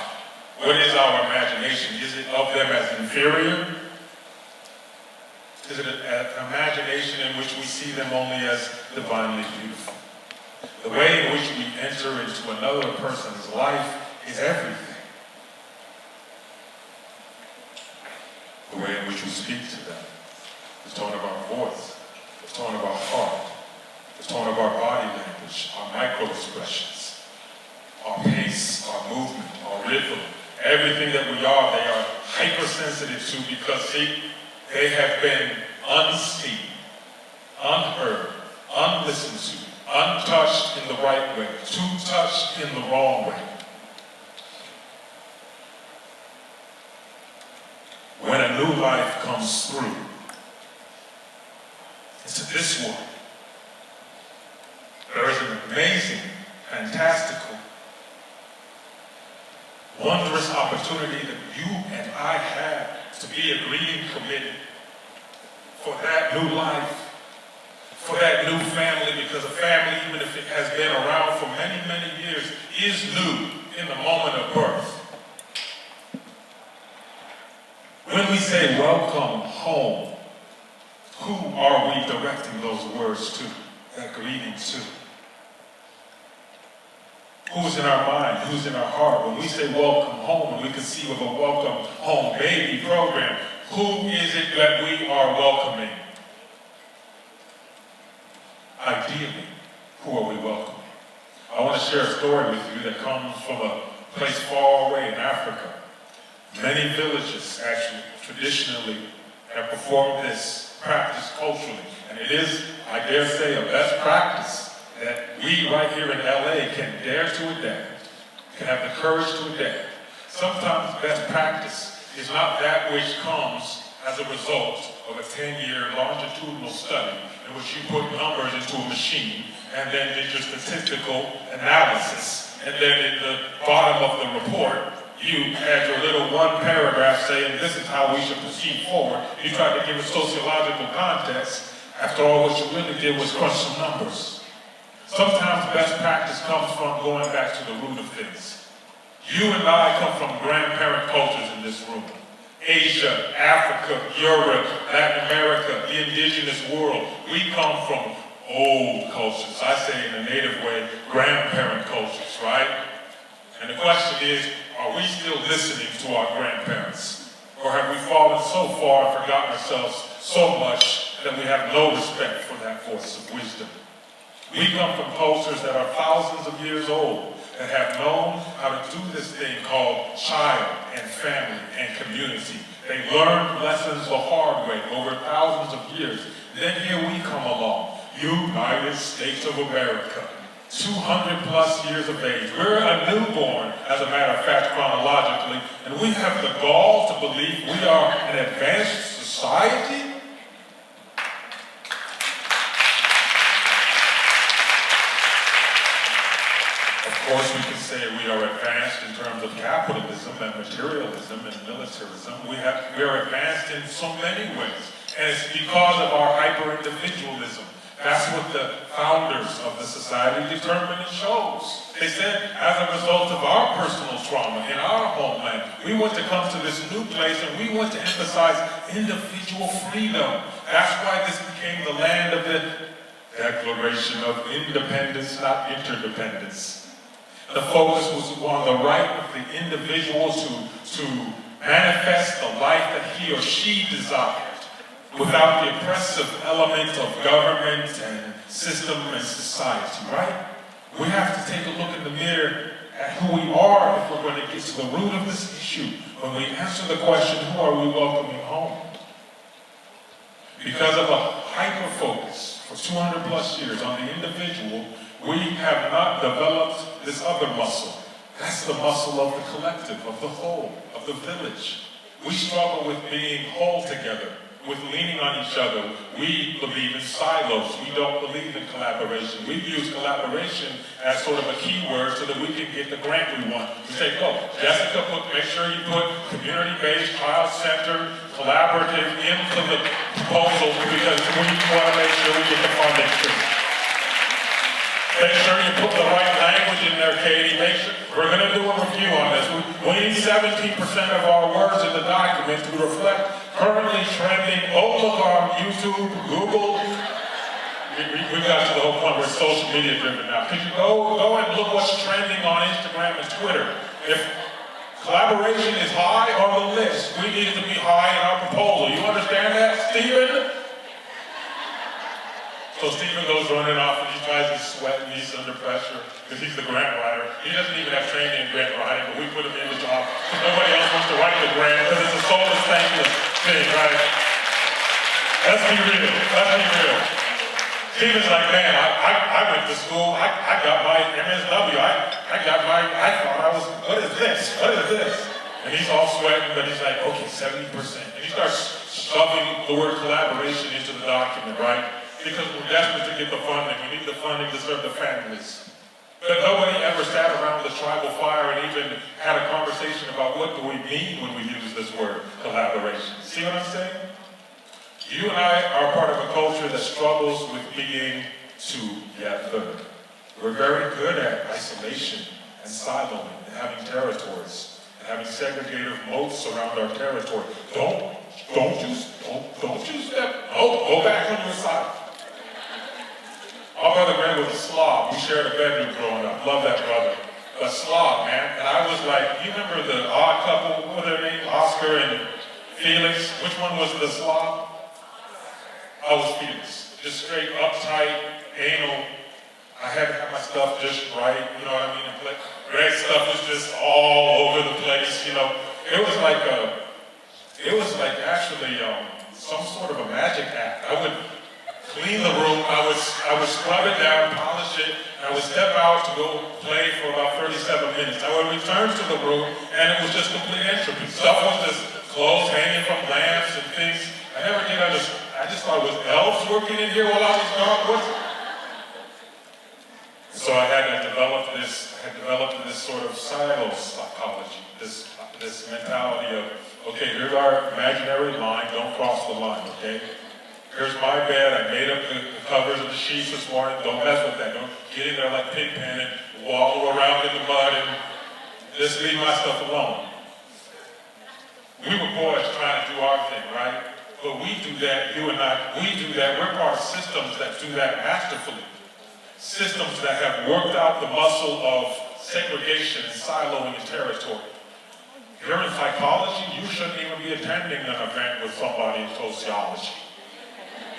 What is our imagination? Is it of them as inferior? Is it an imagination in which we see them only as divinely beautiful? The way in which we enter into another person's life is everything. The way in which we speak to them, the tone of our voice, the tone of our heart, the tone of our body language, our micro-expressions, our pace, our movement, our rhythm, everything that we are, they are hypersensitive to because, see, they have been unseen, unheard, unlistened to, untouched in the right way, too touched in the wrong way. When a new life comes through into this world, there is an amazing, fantastical, wondrous opportunity that you and I have to be agreed and committed for that new life, for that new family, because a family, even if it has been around for many, many years, is new in the moment of birth. When we say welcome home, who are we directing those words to, that greeting to? Who's in our mind? Who's in our heart? When we say welcome home, and we conceive of a welcome home baby program, who is it that we are welcoming? Ideally, who are we welcoming? I want to share a story with you that comes from a place far away in Africa. Many villages actually traditionally have performed this practice culturally, and it is, I dare say, a best practice that we right here in LA can dare to adapt, can have the courage to adapt. Sometimes best practice is not that which comes as a result of a 10-year longitudinal study in which you put numbers into a machine and then did your statistical analysis. And then in the bottom of the report, you had your little one paragraph saying this is how we should proceed forward. You tried to give a sociological context. After all, what you really did was crunch some numbers. Sometimes best practice comes from going back to the root of things. You and I come from grandparent cultures in this room. Asia, Africa, Europe, Latin America, the indigenous world. We come from old cultures. I say in a native way, grandparent cultures, right? And the question is, are we still listening to our grandparents? Or have we fallen so far and forgotten ourselves so much that we have no respect for that voice of wisdom? We come from cultures that are thousands of years old, that have known how to do this thing called child and family and community. They learned lessons the hard way over thousands of years. Then here we come along, United States of America, 200 plus years of age. We're a newborn, as a matter of fact, chronologically, and we have the gall to believe we are an advanced society. Of course, we can say we are advanced in terms of capitalism and materialism and militarism. We are advanced in so many ways. And it's because of our hyper-individualism. That's what the founders of the society determined and chose. They said, as a result of our personal trauma in our homeland, we want to come to this new place and we want to emphasize individual freedom. That's why this became the land of the Declaration of Independence, not interdependence. The focus was on the right of the individual to manifest the life that he or she desired without the oppressive element of government and system and society, right? We have to take a look in the mirror at who we are if we're going to get to the root of this issue. When we answer the question, who are we welcoming home? Because of a hyper-focus for 200 plus years on the individual, we have not developed this other muscle. That's the muscle of the collective, of the whole, of the village. We struggle with being whole together with leaning on each other. We believe in silos. We don't believe in collaboration. We use collaboration as sort of a keyword so that we can get the grant we want. We say, oh, Jessica, make sure you put community-based, child-centered, collaborative into the proposal because we want to make sure we get the funding too. Make sure you put the right language in there, Katie. Make sure, we're going to do a review on this. We need 17% of our words in the document to reflect currently trending. Oh, look on YouTube, Google. We got to the whole point where it's social media driven now. Could you go and look what's trending on Instagram and Twitter? If collaboration is high on the list, we need it to be high in our proposal. You understand that, Stephen? So Stephen goes running off and he tries to sweat and he's under pressure because he's the grant writer. He doesn't even have training in grant writing, but we put him in the job because nobody else wants to write the grant because it's a soulless, thankless thing, right? Let's be real. Let's be real. Stephen's like, man, I went to school. I got my MSW. I thought I was, what is this? What is this? And he's all sweating, but he's like, okay, 70%. And he starts shoving the word collaboration into the document, right? Because we're desperate to get the funding. We need the funding to serve the families. But nobody ever sat around the tribal fire and even had a conversation about what do we mean when we use this word, collaboration. See what I'm saying? You and I are part of a culture that struggles with being together. We're very good at isolation and siloing and having territories and having segregative moats around our territory. Don't you step, go back on your side. My brother Greg was a slob. We shared a bedroom growing up. Love that brother. A slob, man. And I was like, you remember the odd couple, what were their names? Oscar and Felix. Which one was the slob? I was Felix. Just straight uptight, anal. I had to have my stuff just right, you know what I mean? Greg's stuff was just all over the place, you know. It was like actually some sort of a magic act. I would clean the room, I would scrub it down, polish it, and I would step out to go play for about 37 minutes. I would return to the room, and it was just complete entropy. Stuff was just clothes hanging from lamps and things. I never did understand. I just thought, was elves working in here while I was gone? So I had developed this sort of silo psychology, this mentality of, okay, here's our imaginary line, don't cross the line, okay? Here's my bed, I made up the covers of the sheets this morning, don't mess with that, don't get in there like Pigpen and wallow around in the mud and just leave my stuff alone. We were boys trying to do our thing, right? But we do that, you and I, we do that, we're part of systems that do that masterfully. Systems that have worked out the muscle of segregation and siloing in territory. If you're in psychology, you shouldn't even be attending an event with somebody in sociology.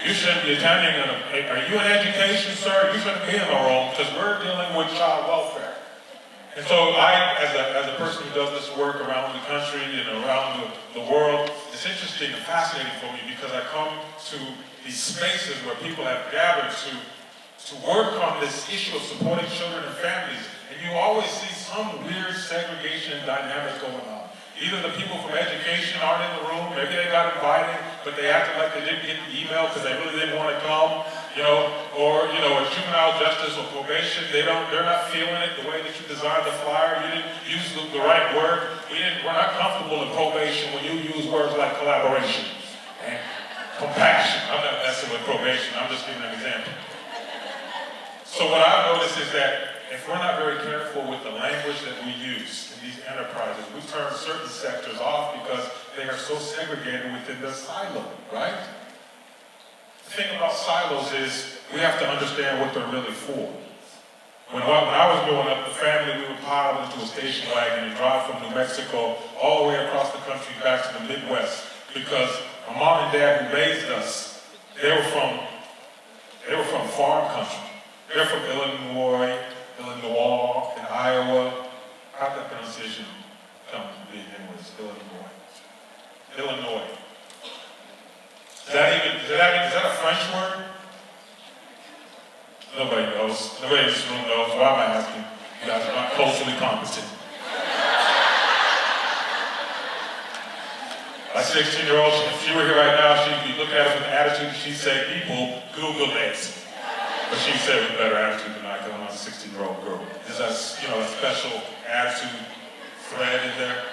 You shouldn't be attending are you in education, sir? You shouldn't be in the room because we're dealing with child welfare. And so I, as a person who does this work around the country and around the world, it's interesting and fascinating for me because I come to these spaces where people have gathered to work on this issue of supporting children and families, and you always see some weird segregation dynamic going on. Either the people from education aren't in the room, maybe they got invited, but they acted like they didn't get the email because they really didn't want to come, or at juvenile justice or probation, they're not feeling it the way that you designed the flyer, you didn't use the right word, we're not comfortable in probation when you use words like collaboration and compassion. I'm not messing with probation, I'm just giving an example. So what I've noticed is that if we're not very careful with the language that we use in these enterprises, we turn certain sectors off because they are so segregated within their silo, right? The thing about silos is we have to understand what they're really for. When I was growing up, the family, we would pile into a station wagon and drive from New Mexico all the way across the country back to the Midwest because my mom and dad who raised us, they were from farm country. They're from Illinois, and Iowa. How'd that pronunciation come to be anyways? Illinois. Is that a French word? Nobody knows. Nobody in this room knows. Why am I asking? You guys are not culturally competent. I 16-year-old, if she were here right now, she'd be looking at us with attitude, she'd say, people, Google it. But she'd say it with better attitude than I, because I'm not a 16-year-old girl. There's that, a special attitude thread in there.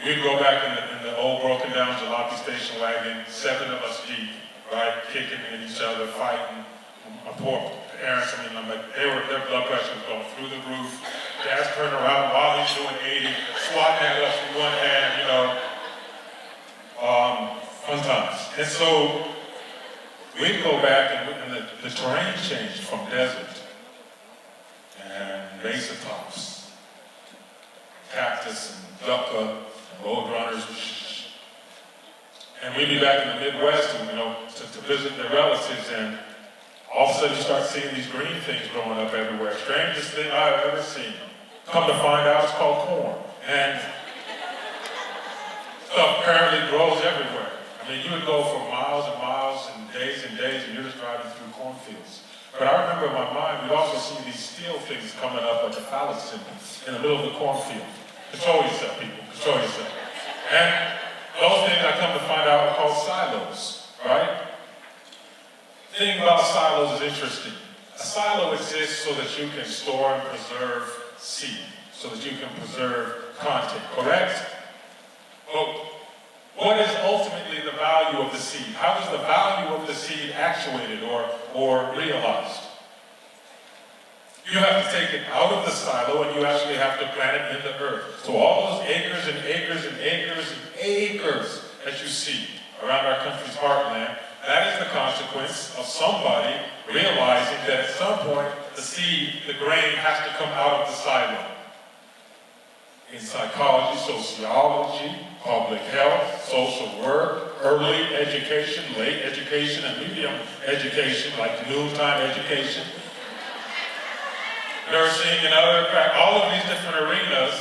We'd go back in the old broken down jalopy station wagon, 7 of us deep, right, kicking at each other, fighting. My poor parents, their blood pressure was going through the roof. Dad's turning around while he's doing 80, swatting at us with one hand, fun times. And so we'd go back and the terrain changed from desert and mesa tops, cactus and yucca, road runners, and we'd be back in the Midwest, to visit their relatives, and all of a sudden you start seeing these green things growing up everywhere. Strangest thing I've ever seen. Come to find out, it's called corn, and stuff apparently grows everywhere. You would go for miles and miles and days, and you're just driving through cornfields. But I remember in my mind, we'd also see these steel things coming up like a phallic symbol in the middle of the cornfield. Control yourself, people. Control yourself. And those things I come to find out are called silos, right? The thing about silos is interesting. A silo exists so that you can store and preserve seed, so that you can preserve content, correct? Well, what is ultimately the value of the seed? How is the value of the seed actuated or realized? You have to take it out of the silo and you actually have to plant it in the earth. So all those acres and acres and acres and acres that you see around our country's heartland, that is the consequence of somebody realizing that at some point the seed, the grain, has to come out of the silo. In psychology, sociology, public health, social work, early education, late education, and medium education, like noontime education, nursing, and all of these different arenas,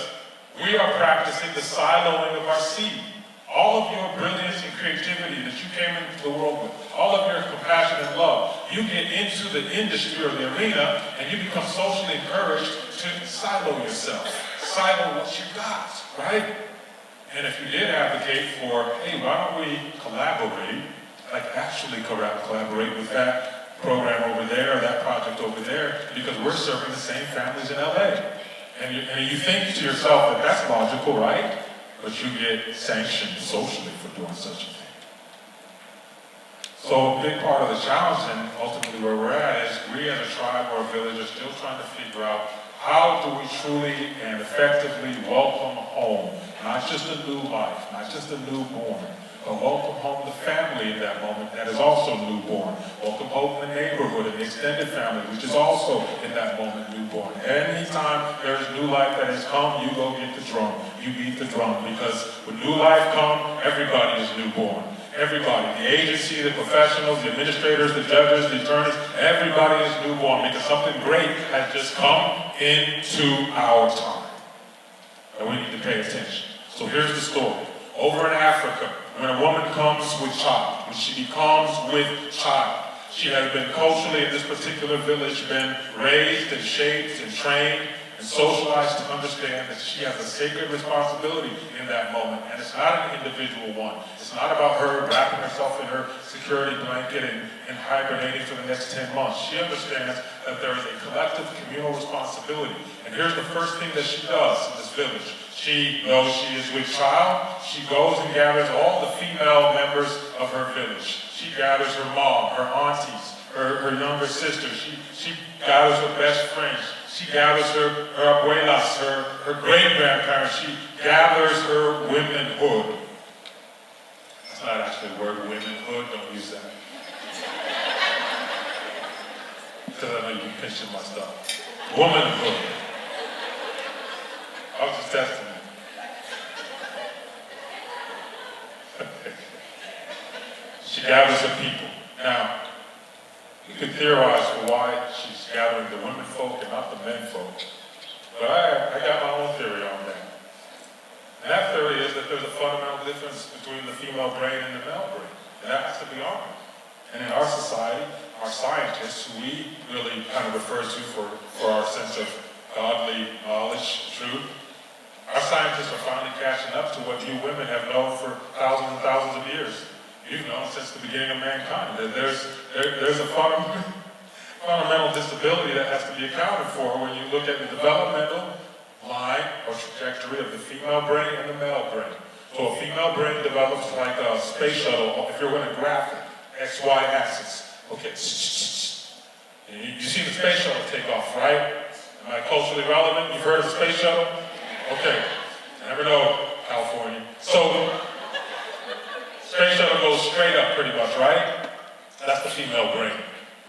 we are practicing the siloing of our seed. All of your brilliance and creativity that you came into the world with, all of your compassion and love, you get into the industry or the arena and you become socially encouraged to silo yourself. Silo what you got, right? And if you did advocate for, hey, why don't we collaborate, like actually collaborate with that program over there or that project over there, because we're serving the same families in LA. And you think to yourself that that's logical, right? But you get sanctioned socially for doing such a thing. So a big part of the challenge, and ultimately where we're at, is we as a tribe or a village are still trying to figure out how do we truly and effectively welcome home, not just a new life, not just a newborn, but welcome home the family in that moment that is also newborn. Welcome home the neighborhood and the extended family, which is also in that moment newborn. Anytime there's new life that has come, you go get the drum. You beat the drum, because when new life comes, everybody is newborn. Everybody, the agency, the professionals, the administrators, the judges, the attorneys, everybody is newborn because something great has just come into our time. And we need to pay attention. So here's the story. Over in Africa, when a woman comes with child, when she becomes with child, she has been culturally in this particular village been raised and shaped and trained and socialized to understand that she has a sacred responsibility in that moment. And it's not an individual one. It's not about her wrapping herself in her security blanket and hibernating for the next 10 months. She understands that there is a collective communal responsibility. And here's the first thing that she does in this village. She knows she is with child. She goes and gathers all the female members of her village. She gathers her mom, her aunties, her younger sister. She gathers her best friends. She gathers her abuelas, her great-grandparents. She gathers her womanhood. That's not actually the word womanhood. Don't use that. Because I know you can picture my stuff. Womanhood. I was just testing it. She gathers her people. Now, you could theorize for why she's gathering the women folk and not the men folk. But I got my own theory on that. And that theory is that there's a fundamental difference between the female brain and the male brain. And that has to be honored. And in our society, our scientists, who we really kind of refer to for our sense of godly knowledge, truth, Our scientists are finally catching up to what you women have known for thousands and thousands of years. You've known since the beginning of mankind. There's a fundamental disability that has to be accounted for when you look at the developmental line or trajectory of the female brain and the male brain. So a female brain develops like a space shuttle, if you're going to graph it, XY axis. Okay, you see the space shuttle take off, right? Am I culturally relevant? You've heard of space shuttle? Okay, I never know, California. So, space shuttle goes straight up pretty much, right? That's the female brain.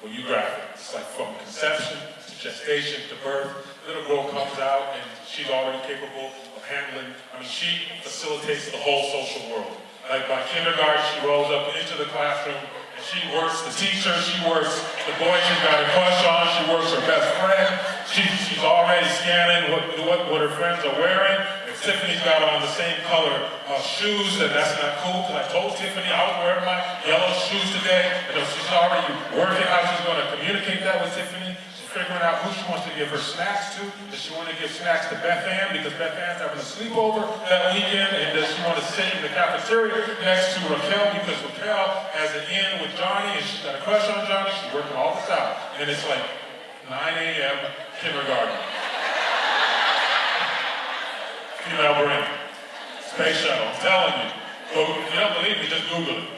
When you graph it, it's like from conception to gestation to birth. Little girl comes out and she's already capable of handling, she facilitates the whole social world. Like by kindergarten, she rolls up into the classroom and she works the teacher, she works the boy she's got a crush on, she works her best friend. She's already scanning what her friends are wearing. If Tiffany's got on the same color shoes, then that's not cool, because I told Tiffany I was wearing my yellow shoes today. And she's already working how she's going to communicate that with Tiffany. She's figuring out who she wants to give her snacks to. Does she want to give snacks to Beth Ann, because Beth Ann's having a sleepover that weekend? And does she want to sit in the cafeteria next to Raquel, because Raquel has an in with Johnny and she's got a crush on Johnny? She's working all this out. And it's like 9 a.m. kindergarten. Female brain. Space shuttle, I'm telling you. So if you don't believe me, just Google it.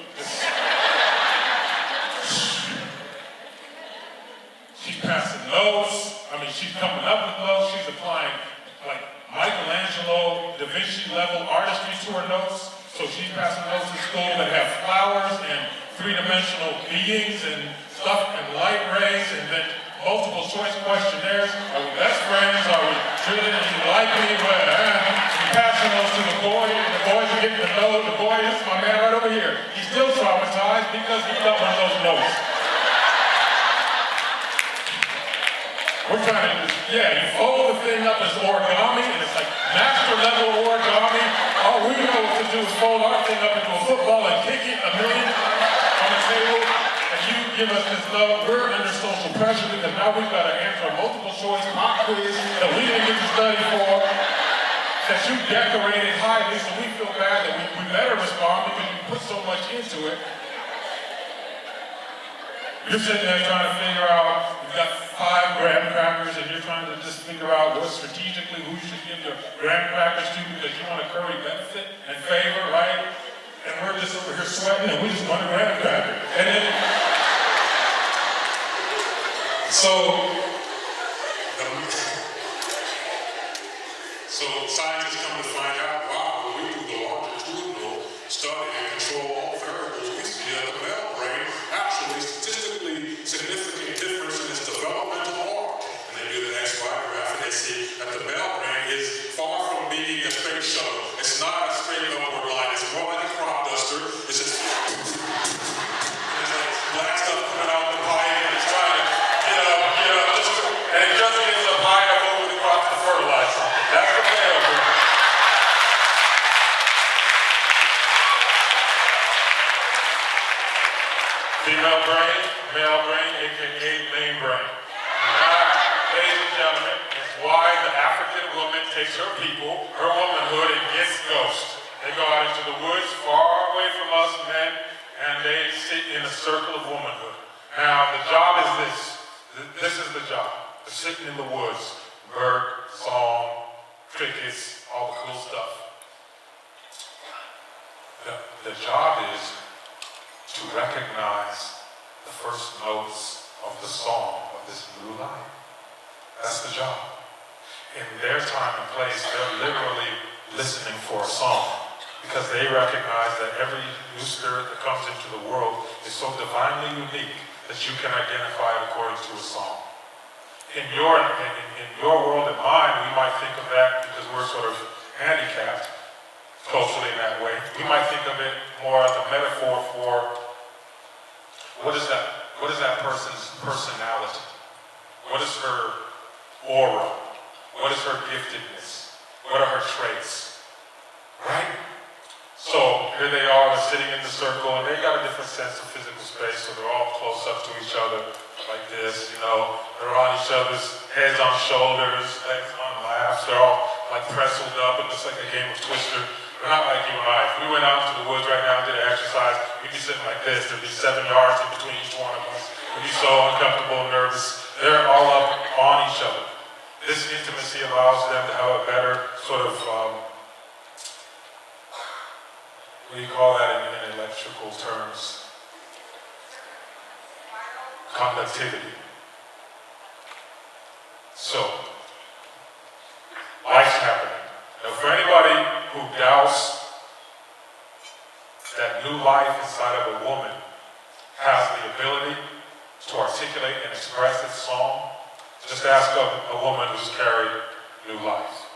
She's passing notes. She's coming up with notes. She's applying like Michelangelo, Da Vinci level artistry to her notes. So she's passing notes in school that have flowers and three-dimensional beings and stuff and light rays, and then multiple choice questionnaires. Are we best friends? Are we really? Do you like me? She's passing those to the boy. The boys are getting to know the boy. This is my man right over here. He's still traumatized because he got one of those notes. We're trying to you fold the thing up as origami, and it's like master level origami. All we know to do is fold our thing up into a football and kick it a million on the table. You give us this love, we're under social pressure because now we've got to answer a multiple choice pop quiz that we didn't get to study for, that you decorated highly, so we feel bad that we better respond because you put so much into it. You're sitting there trying to figure out, you've got 5 graham crackers and you're trying to just figure out what strategically who you should give your graham crackers to because you want to curry benefit and favor, right? And we're just over here sweating and we just want a graham cracker. And then, so scientists come to find out, wow, when we do the longitudinal study and control all variables, we see that the male brain actually statistically significant difference in its developmental arc. And they do the XY graph and they see that the male brain is far from being a space shuttle. It's not a straight upward line, it's more like a crop duster. It's just black stuff coming out the pipe and it's trying to and it just gets up high enough over the crops to fertilize something. That's the male brain. Female brain, male brain, aka main brain. Now, ladies and gentlemen, it's why the African woman takes her people, her womanhood, and gets ghost. They go out into the woods, far away from us men, and they sit in a circle of womanhood. Now, the job is this. This is the job. They're sitting in the woods. Bird, song, crickets, all the cool stuff. The job is to recognize the first notes of the song of this new life. That's the job. In their time and place, they're literally listening for a song because they recognize that every new spirit that comes into the world is so divinely unique that you can identify it according to a song. In your world and mine, we might think of that because we're sort of handicapped culturally in that way. We might think of it more as a metaphor for what is that person's personality? What is her aura? What is her giftedness? What are her traits? Right? So here they are sitting in the circle and they got a different sense of physical space, so they're all close up to each other like this, they're on each other's heads on shoulders, legs on laps, they're all like pretzeled up. It looks like a game of Twister. We're not like you and I. If we went out into the woods right now and did an exercise, we'd be sitting like this. There'd be 7 yards in between each one of us. We'd be so uncomfortable and nervous. They're all up on each other. This intimacy allows them to have a better sort of, what do you call that in electrical terms? Conductivity. So, life's happening. Now for anybody who doubts that new life inside of a woman has the ability to articulate and express its song, just ask a woman who's carried new life.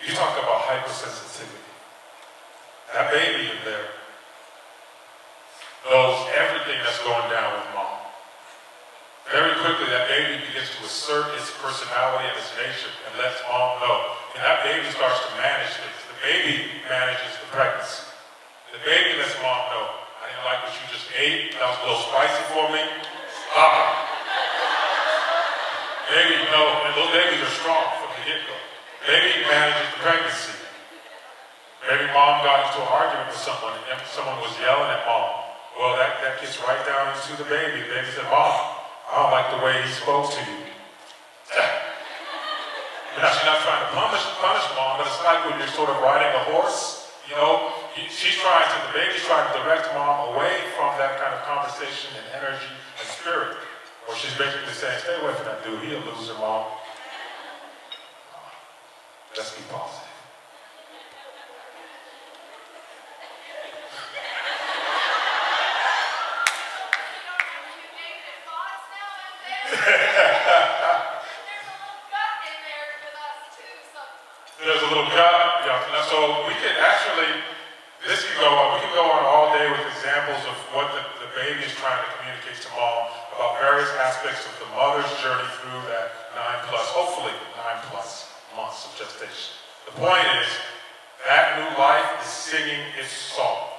You talk about hypersensitivity. That baby in there knows everything that's going down with mom. Very quickly, that baby begins to assert its personality and its nature and lets mom know. And that baby starts to manage things. The baby manages the pregnancy. The baby lets mom know, I didn't like what you just ate. That was a little spicy for me. Baby, no, and those babies are strong from the get-go. Baby manages the pregnancy. Maybe mom got into an argument with someone and someone was yelling at mom. Well, that gets right down into the baby. The baby said, Mom, I don't like the way he spoke to you. Now, she's not trying to punish mom, but it's like when you're sort of riding a horse, you know, the baby's trying to direct mom away from that kind of conversation and energy and spirit. Or she's basically saying, stay away from that dude, he'll lose her, mom. Let's be positive. There's a little gut, yeah. So we can actually, we can go on all day with examples of what the baby is trying to communicate to mom about various aspects of the mother's journey through that 9+, hopefully 9+ months of gestation. The point is, that new life is singing its song.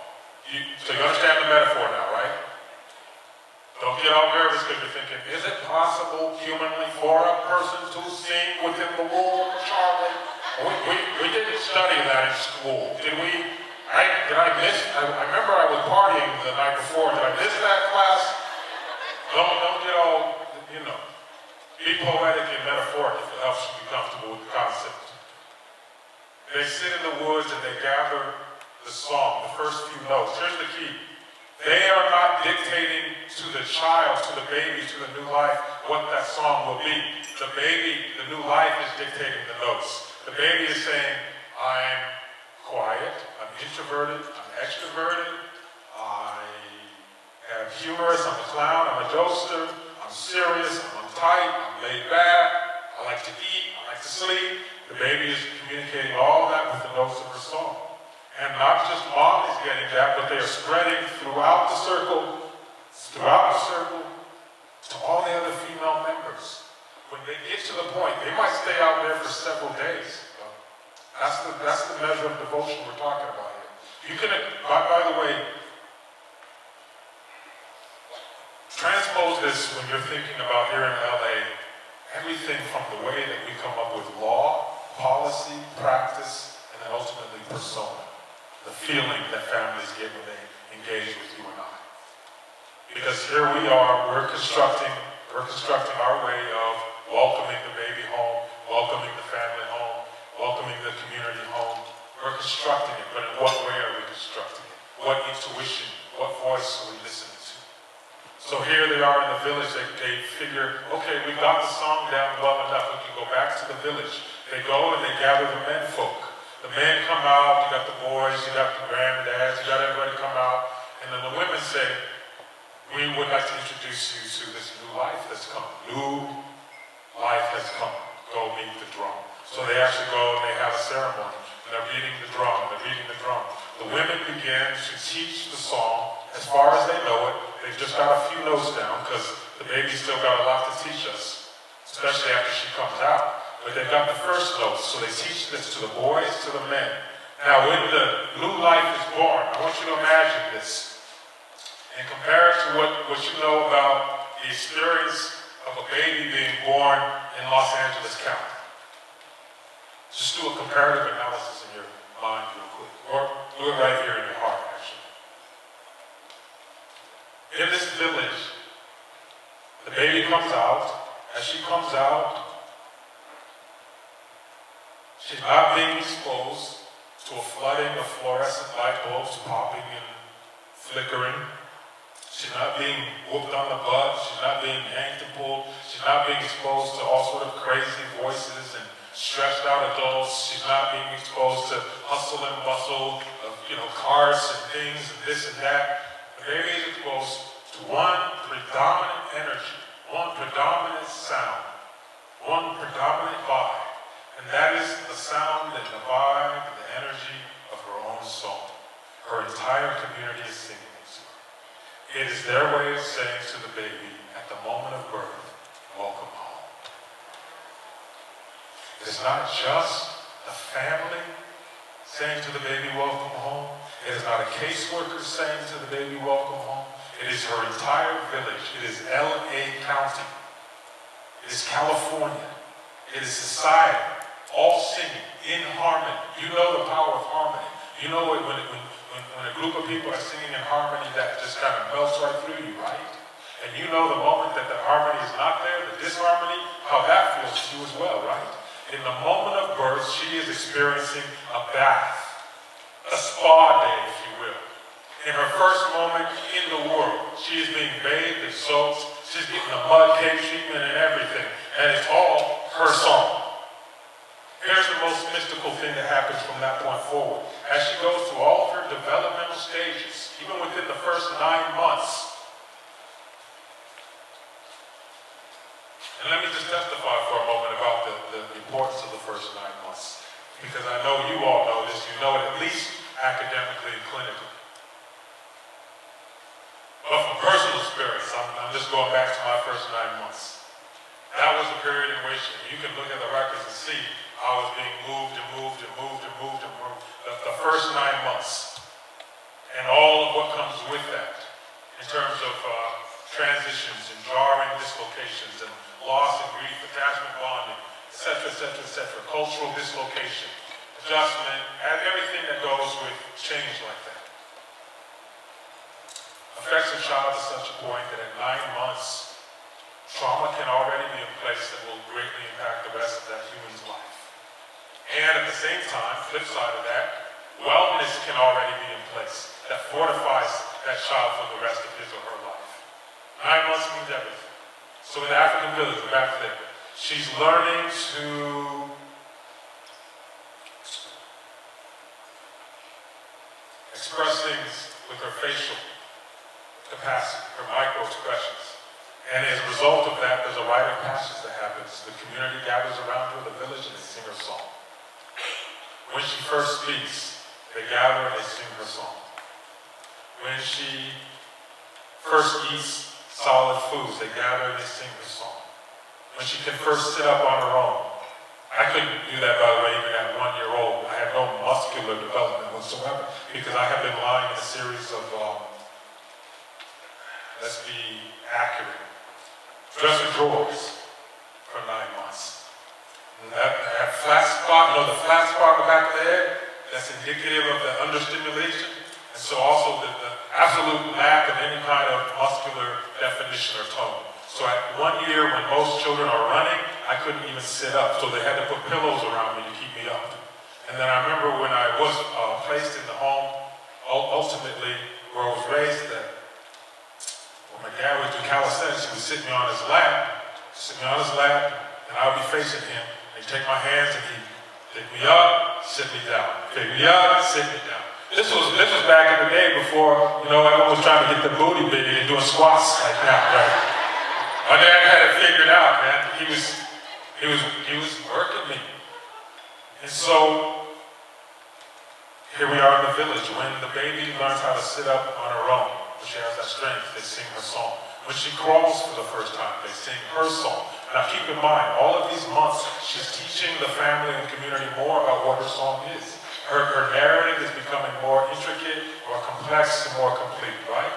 So you understand the metaphor now, right? Don't get all nervous because you're thinking, is it possible humanly for a person to sing within the womb, Charlie? We didn't study that in school. Did we? I remember I was partying the night before. Did I miss that class? Don't get all, be poetic and metaphoric if it helps you be comfortable with the concept. They sit in the woods and they gather the song, the first few notes. Here's the key. They are not dictating to the child, to the baby, to the new life, what that song will be. The baby, the new life is dictating the notes. The baby is saying, I'm quiet, I'm introverted, I'm extroverted, I am humorous, I'm a clown, I'm a jokester, I'm serious, I'm uptight, I'm laid back, I like to eat, I like to sleep. The baby is communicating all that with the notes of her song. And not just mom is getting that, but they are spreading throughout the circle, to all the other female members. When they get to the point, they might stay out there for several days. That's the measure of devotion we're talking about here. You can, by the way, transpose this when you're thinking about here in LA, everything from the way that we come up with law, policy, practice, and then ultimately persona. The feeling that families get when they engage with you and I. Because here we are, we're constructing our way of welcoming the baby home, welcoming the family home, welcoming the community home. We're constructing it, but in what way are we constructing it? What intuition, what voice are we listening to? So here they are in the village, they figure, okay, we got the song down well enough, we can go back to the village. They go and they gather the men folk. The men come out, you got the boys, you got the granddads, you got everybody come out, and then the women say, we would like to introduce you to this new life that's come. New life has come. Go beat the drum. So they actually go and they have a ceremony, and they're beating the drum, The women begin to teach the song as far as they know it. They've just got a few notes down, because the baby's still got a lot to teach us, especially after she comes out. But they've got the first notes, so they teach this to the boys, to the men. Now, when the new life is born, I want you to imagine this and compare it to what you know about the experience of a baby being born in Los Angeles County. Just do a comparative analysis in your mind real quick, or do it right here in your heart, actually. In this village, the baby comes out. As she comes out, she's not being exposed to a flooding of fluorescent light bulbs popping and flickering. She's not being whooped on the butt. She's not being yanked and pulled. She's not being exposed to all sort of crazy voices and stressed out adults. She's not being exposed to hustle and bustle of, cars and things and this and that. The baby is exposed to one predominant energy, one predominant sound, one predominant vibe. And that is the sound and the vibe and the energy of her own song. Her entire community is singing it to her. It is their way of saying to the baby at the moment of birth, welcome home. It's not just the family saying to the baby, welcome home. It is not a caseworker saying to the baby, welcome home. It is her entire village. It is LA County. It is California. It is society, all singing in harmony. You know the power of harmony. You know when a group of people are singing in harmony, that just kind of melts right through you, right? And you know the moment that the harmony is not there, the disharmony, how that feels to you as well, right? In the moment of birth, she is experiencing a bath, a spa day, if you will. In her first moment in the world, she is being bathed and soaked. She's getting a mud cake treatment and everything. And it's all her song. Here's the most mystical thing that happens from that point forward. As she goes through all of her developmental stages, even within the first 9 months. And let me just testify for a moment about the importance of the first 9 months. Because I know you all know this. You know it at least academically and clinically. But from personal experience, I'm just going back to my first 9 months. That was a period in which you can look at the records and see I was being moved and moved and moved and moved and moved. The first 9 months and all of what comes with that in terms of transitions and jarring dislocations and loss and grief, attachment bonding, etc., etc., etc., cultural dislocation, adjustment, and everything that goes with change like that. Affects a child to such a point that at 9 months, trauma can already be in place that will greatly impact the rest of that human's life. And at the same time, flip side of that, wellness can already be in place that fortifies that child for the rest of his or her life. 9 months means everything. So in the African village, we're back there. She's learning to express things with her facial capacity, her micro-expressions. And as a result of that, there's a rite of passage that happens. The community gathers around her, the village, and they sing her song. When she first speaks, they gather and they sing her song. When she first eats solid foods, they gather and they sing her song. When she can first sit up on her own. I couldn't do that, by the way, even at 1 year old. I had no muscular development whatsoever because I have been lying in a series of, let's be accurate, dresser drawers for 9 months. And that flat spot, the flat spot on the back of the head, that's indicative of the understimulation. And so also the absolute lack of any kind of muscular definition or tone. So at 1 year, when most children are running, I couldn't even sit up. So they had to put pillows around me to keep me up. And then I remember when I was placed in the home, ultimately, where I was raised, that when my dad would do calisthenics, he would sit me on his lap, and I would be facing him. He'd take my hands and he'd pick me up, sit me down. Pick me up, sit me down. This was back in the day before, everyone was trying to get the booty big and doing squats like that, right? My dad had it figured out, man. He was working me. And so, here we are in the village. When the baby learns how to sit up on her own, when she has that strength, they sing her song. When she crawls for the first time, they sing her song. Now keep in mind, all of these months, she's teaching the family and community more about what her song is. Her narrative is becoming more intricate, more complex, and more complete, right?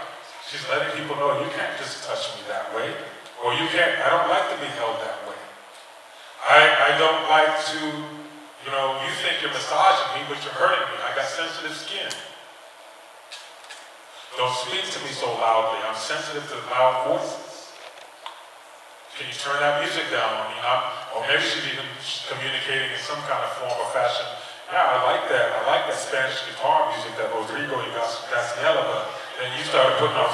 She's letting people know, you can't just touch me that way. Or you can't, I don't like to be held that way. I don't like to, you think you're massaging me, but you're hurting me. I got sensitive skin. Don't speak to me so loudly. I'm sensitive to loud voices. Can you turn that music down on me? Or maybe she's even communicating in some kind of form or fashion. Yeah, I like that. I like that Spanish guitar music that Rodrigo Gaciela, but then you started putting over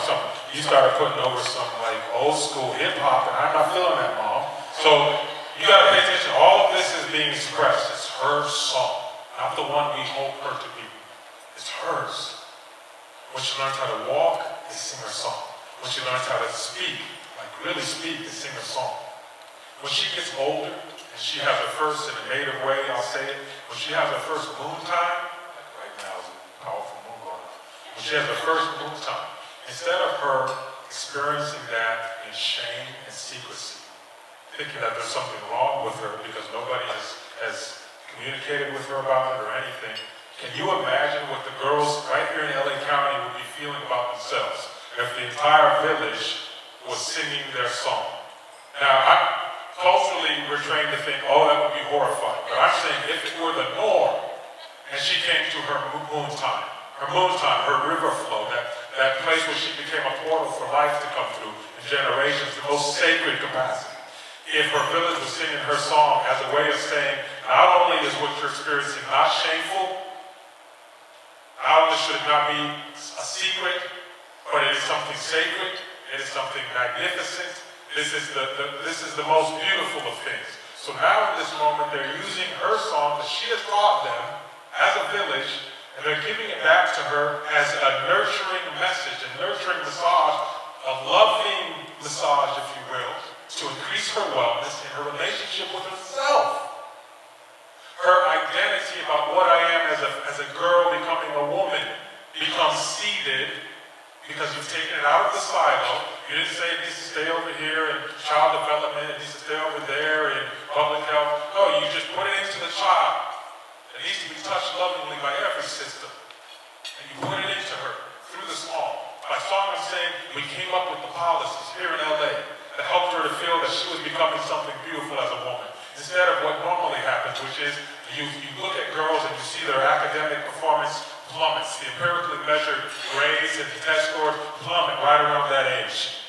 some like old school hip hop, and I'm not feeling that, Mom. So you gotta pay attention. All of this is being expressed. It's her song, not the one we hope her to be. It's hers. When she learns how to walk, they sing her song. When she learns how to speak, like really speak, they sing her song. When she gets older, and she has her first, in a native way, I'll say it, when she has her first moon time, like right now is a powerful moon going on. When she has her first moon time, instead of her experiencing that in shame and secrecy, thinking that there's something wrong with her because nobody has communicated with her about it or anything, can you imagine what the girls right here in LA County would be feeling about themselves if the entire village was singing their song? Now, culturally, we're trained to think, oh, that would be horrifying. But I'm saying if it were the norm, and she came to her moon time, her river flow, that place where she became a portal for life to come through in generations, the most sacred capacity. If her village was singing her song as a way of saying, not only is what you're experiencing not shameful, not only should it not be a secret, but it is something sacred, it is something magnificent. This is the most beautiful of things. So now in this moment, they're using her song that she has taught them as a village, and they're giving it back to her as a nurturing message, a nurturing massage, a loving massage, if you will, to increase her wellness in her relationship with herself. Her identity about what I am as a girl becoming a woman becomes seeded because you've taken it out of the silo. You didn't say it needs to stay over here in child development, it needs to stay over there in public health. No, you just put it into the child. It needs to be touched lovingly by every system. And you put it into her through the song. By song I'm saying we came up with the policies here in LA that helped her to feel that she was becoming something beautiful as a woman. Instead of what normally happens, which is you look at girls and you see their academic performance plummets. The empirically measured grades and test scores plummet right around that age.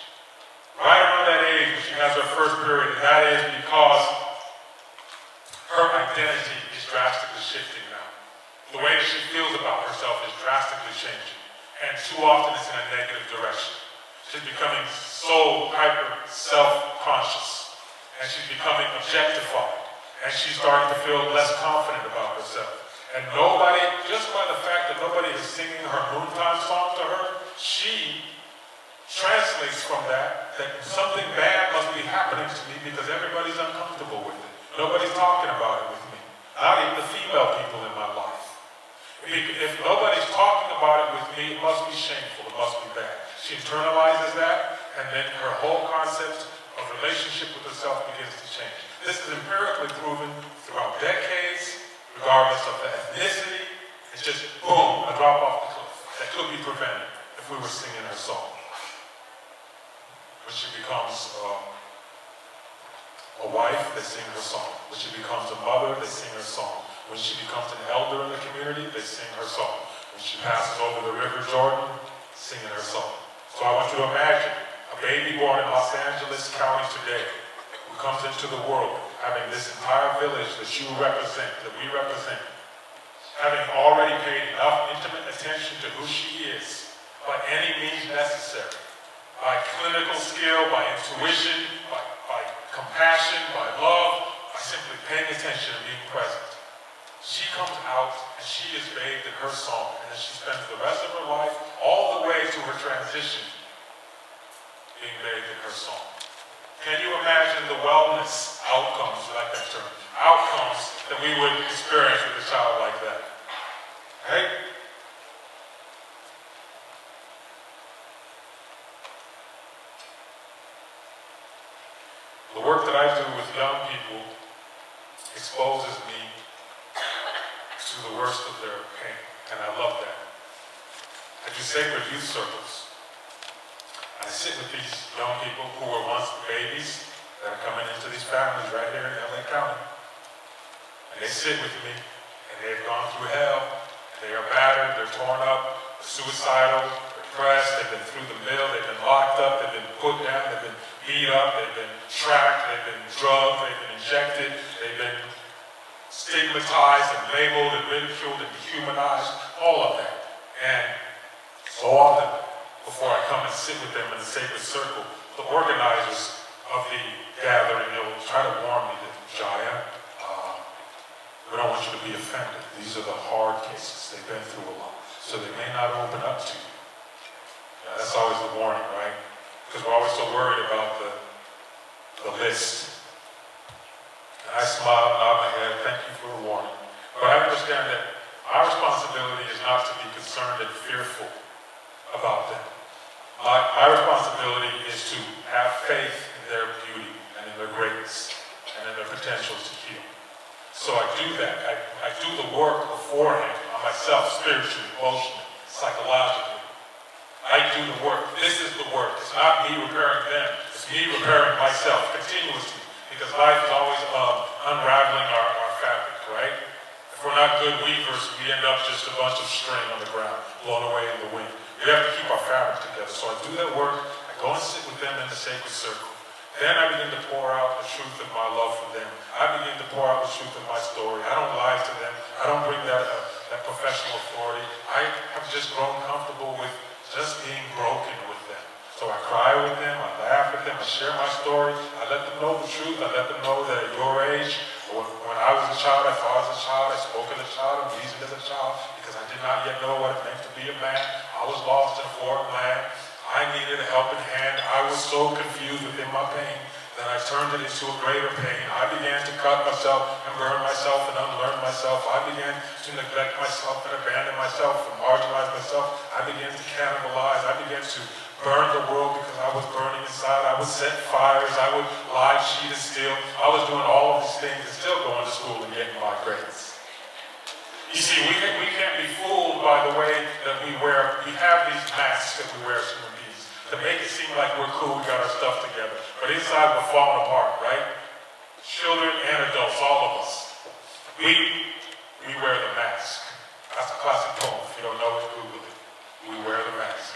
Right around that age when she has her first period, and that is because her identity is drastically shifting now. The way that she feels about herself is drastically changing. And too often it's in a negative direction. She's becoming so hyper self-conscious. And she's becoming objectified. And she's starting to feel less confident about herself. And nobody, just by the fact that nobody is singing her noontime song to her, she translates from that something bad must be happening to me because everybody's uncomfortable with it. Nobody's talking about it with me. Not even the female people in my life. If nobody's talking about it with me, it must be shameful, it must be bad. She internalizes that, and then her whole concept of relationship with herself begins to change. This is empirically proven throughout decades, regardless of the ethnicity. It's just, boom, a drop off the cliff that could be prevented if we were singing her song. When she becomes a wife, they sing her song. When she becomes a mother, they sing her song. When she becomes an elder in the community, they sing her song. When she passes over the River Jordan, singing her song. So I want you to imagine a baby born in Los Angeles County today who comes into the world having this entire village that you represent, that we represent, having already paid enough intimate attention to who she is by any means necessary, by clinical skill, by intuition, by compassion, by love, by simply paying attention and being present. She comes out and she is bathed in her song, and then she spends the rest of her life, all the way to her transition, being bathed in her song. Can you imagine the wellness outcomes, you like that term, outcomes that we would experience with a child like that? Right? The work that I do with young people exposes me to the worst of their pain, and I love that. I do sacred youth circles, I sit with these young people who were once babies that are coming into these families right here in LA County. And they sit with me, and they've gone through hell, and they are battered, they're torn up, suicidal, depressed, they've been through the mill, they've been locked up, they've been put down, they've been beat up, they've been tracked, they've been drugged, they've been injected, they've been stigmatized and labeled and ridiculed and dehumanized, all of that. And so often, before I come and sit with them in the sacred circle, the organizers of the gathering, they'll try to warn me that, Jaiya, we don't want you to be offended. These are the hard cases. They've been through a lot. So they may not open up to you. That's always the warning, right? Because we're always so worried about the list. And I smile, nod my head, thank you for the warning. But I understand that our responsibility is not to be concerned and fearful about them. My responsibility is to have faith in their beauty and in their greatness and in their potential to heal. So I do that. I do the work beforehand on myself, spiritually, emotionally, psychologically. I do the work. This is the work. It's not me repairing them. It's me repairing myself continuously. Because life is always unraveling our fabric, right? If we're not good weavers, we end up just a bunch of string on the ground, blown away in the wind. We have to keep our fabric together. So I do that work. I go and sit with them in the sacred circle. Then I begin to pour out the truth of my love for them. I begin to pour out the truth of my story. I don't lie to them. I don't bring that professional authority. I have just grown comfortable with just being broken with them. So I cry with them, I laugh with them, I share my story, I let them know the truth, I let them know that at your age, when I was a child, I thought as a child, I spoke as a child, I reasoned as a child, because I did not yet know what it meant to be a man. I was lost in a foreign land. I needed a helping hand. I was so confused within my pain that I turned it into a greater pain. I began to cut myself and burn myself and unlearn myself. I began to neglect myself and abandon myself and marginalize myself. I began to cannibalize. I began to burn the world because I was burning inside. I would set fires. I would lie, cheat, and steal. I was doing all of these things and still going to school and getting my grades. You see, we can't be fooled by the way that we wear. We have these masks that we wear as human beings to make it seem like we're cool, we got our stuff together. But inside we're falling apart, right? Children and adults, all of us. We wear the mask. That's a classic poem. If you don't know it, Google it. We wear the mask.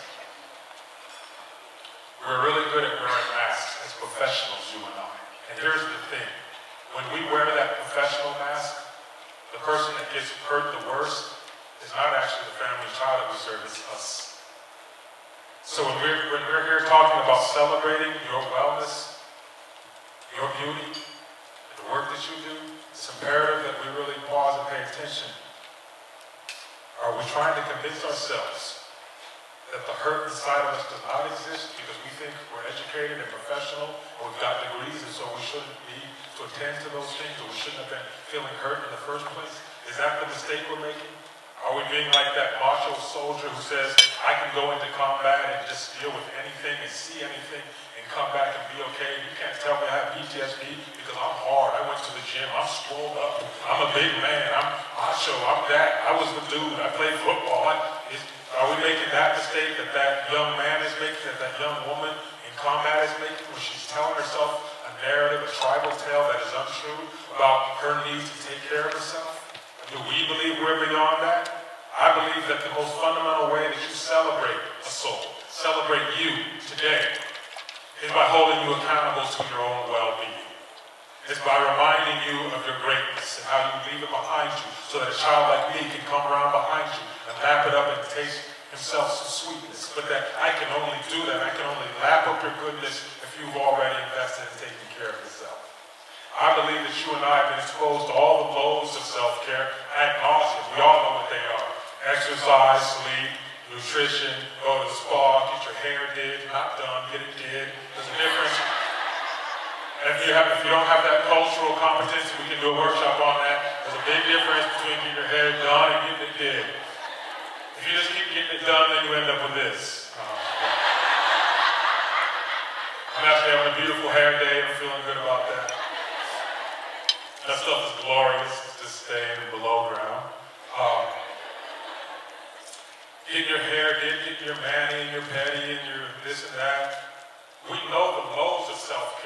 We're really good at wearing masks as professionals, you and I. And here's the thing. When we wear that professional mask, the person that gets hurt the worst is not actually the family child that we serve, it's us. So when we're here talking about celebrating your wellness, your beauty, the work that you do, it's imperative that we really pause and pay attention. Are we trying to convince ourselves that the hurt inside of us does not exist because we think we're educated and professional, or we've got degrees, and so we shouldn't be to attend to those things, or we shouldn't have been feeling hurt in the first place? Is that the mistake we're making? Are we being like that macho soldier who says, I can go into combat and just deal with anything and see anything and come back and be okay? You can't tell me I have PTSD because I'm hard. I went to the gym. I'm swole up. I'm a big man. I'm macho. I'm that. I was the dude. I played football. Are we making that mistake that young man is making, that young woman in combat is making, where she's telling herself a narrative, a tribal tale that is untrue about her need to take care of herself? Do we believe we're beyond that? I believe that the most fundamental way that you celebrate a soul, celebrate you today, is by holding you accountable to your own well-being. It's by reminding you of your greatness and how you leave it behind you so that a child like me can come around behind you and lap it up and taste himself some sweetness. But that I can only do that, I can only lap up your goodness if you've already invested in taking care of yourself. I believe that you and I have been exposed to all the blows of self-care ad nauseum. We all know what they are. Exercise, sleep, nutrition, go to the spa, get your hair did, not done, get it did. There's a difference. And if you don't have that cultural competency, we can do a workshop on that. There's a big difference between getting your hair done and getting it did. If you just keep getting it done, then you end up with this. I'm actually having a beautiful hair day. I'm feeling good about that. That stuff is glorious. It's just staying below ground. Getting your hair did, getting your mani and your pedi and your this and that.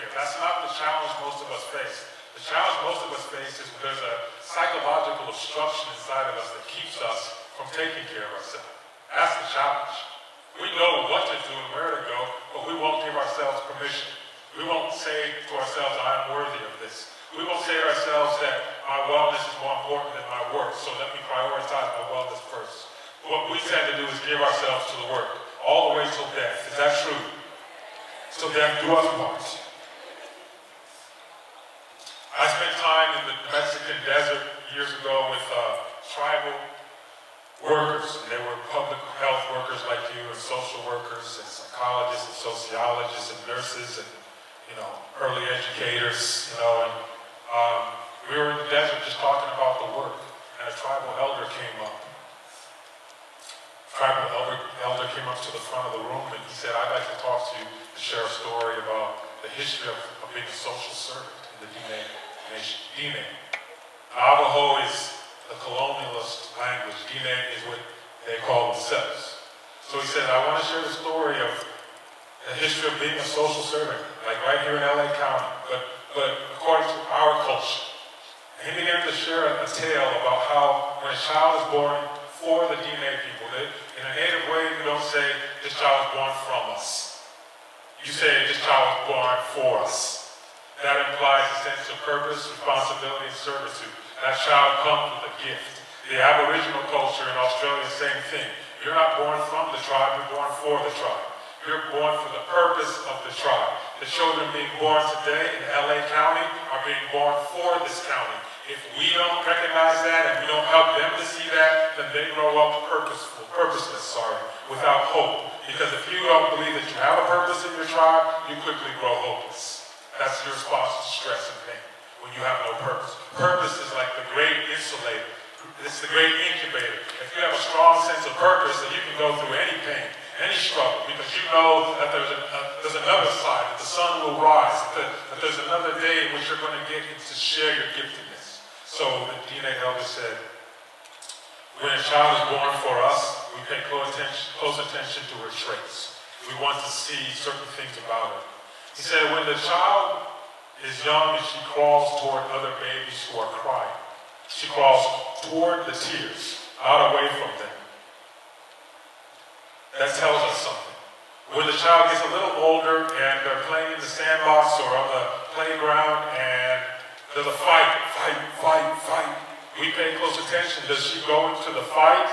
care. That's not the challenge most of us face. The challenge most of us face is there's a psychological obstruction inside of us that keeps us from taking care of ourselves. That's the challenge. We know what to do and where to go, but we won't give ourselves permission. We won't say to ourselves, I'm worthy of this. We won't say to ourselves that my wellness is more important than my work, so let me prioritize my wellness first. What we tend to do is give ourselves to the work, all the way till death. Is that true? Till death do us part. I spent time in the Mexican desert years ago with tribal workers. And they were public health workers like you, and social workers, and psychologists, and sociologists, and nurses, and early educators. We were in the desert just talking about the work, and a tribal elder came up. Tribal elder came up to the front of the room, and he said, I'd like to talk to you to share a story about the history of being a social servant in the Diné nation. Diné. Navajo is the colonialist language. Diné is what they call themselves. So he said, I want to share the story of the history of being a social servant, like right here in LA County, but according to our culture. And he began to share a tale about how when a child is born for the Diné people, in a native way, you don't say, this child was born from us. You say, this child was born for us. That implies a sense of purpose, responsibility, and servitude. That child comes with a gift. The Aboriginal culture in Australia, same thing. You're not born from the tribe, you're born for the tribe. You're born for the purpose of the tribe. The children being born today in LA County are being born for this county. If we don't recognize that and we don't help them to see that, then they grow up purposeless, without hope. Because if you don't believe that you have a purpose in your tribe, you quickly grow hopeless. That's your response to stress and pain, when you have no purpose. Purpose is like the great insulator. It's the great incubator. If you have a strong sense of purpose, then you can go through any pain, any struggle, because you know that there's another side, that the sun will rise, that there's another day in which you're going to get to share your giftedness. So the Diné elder said, when a child is born for us, we pay close attention to her traits. We want to see certain things about her. He said, when the child is young and she crawls toward other babies who are crying, she crawls toward the tears, not away from them. That tells us something. When the child gets a little older and they're playing in the sandbox or on the playground and there's a fight, we pay close attention. Does she go into the fight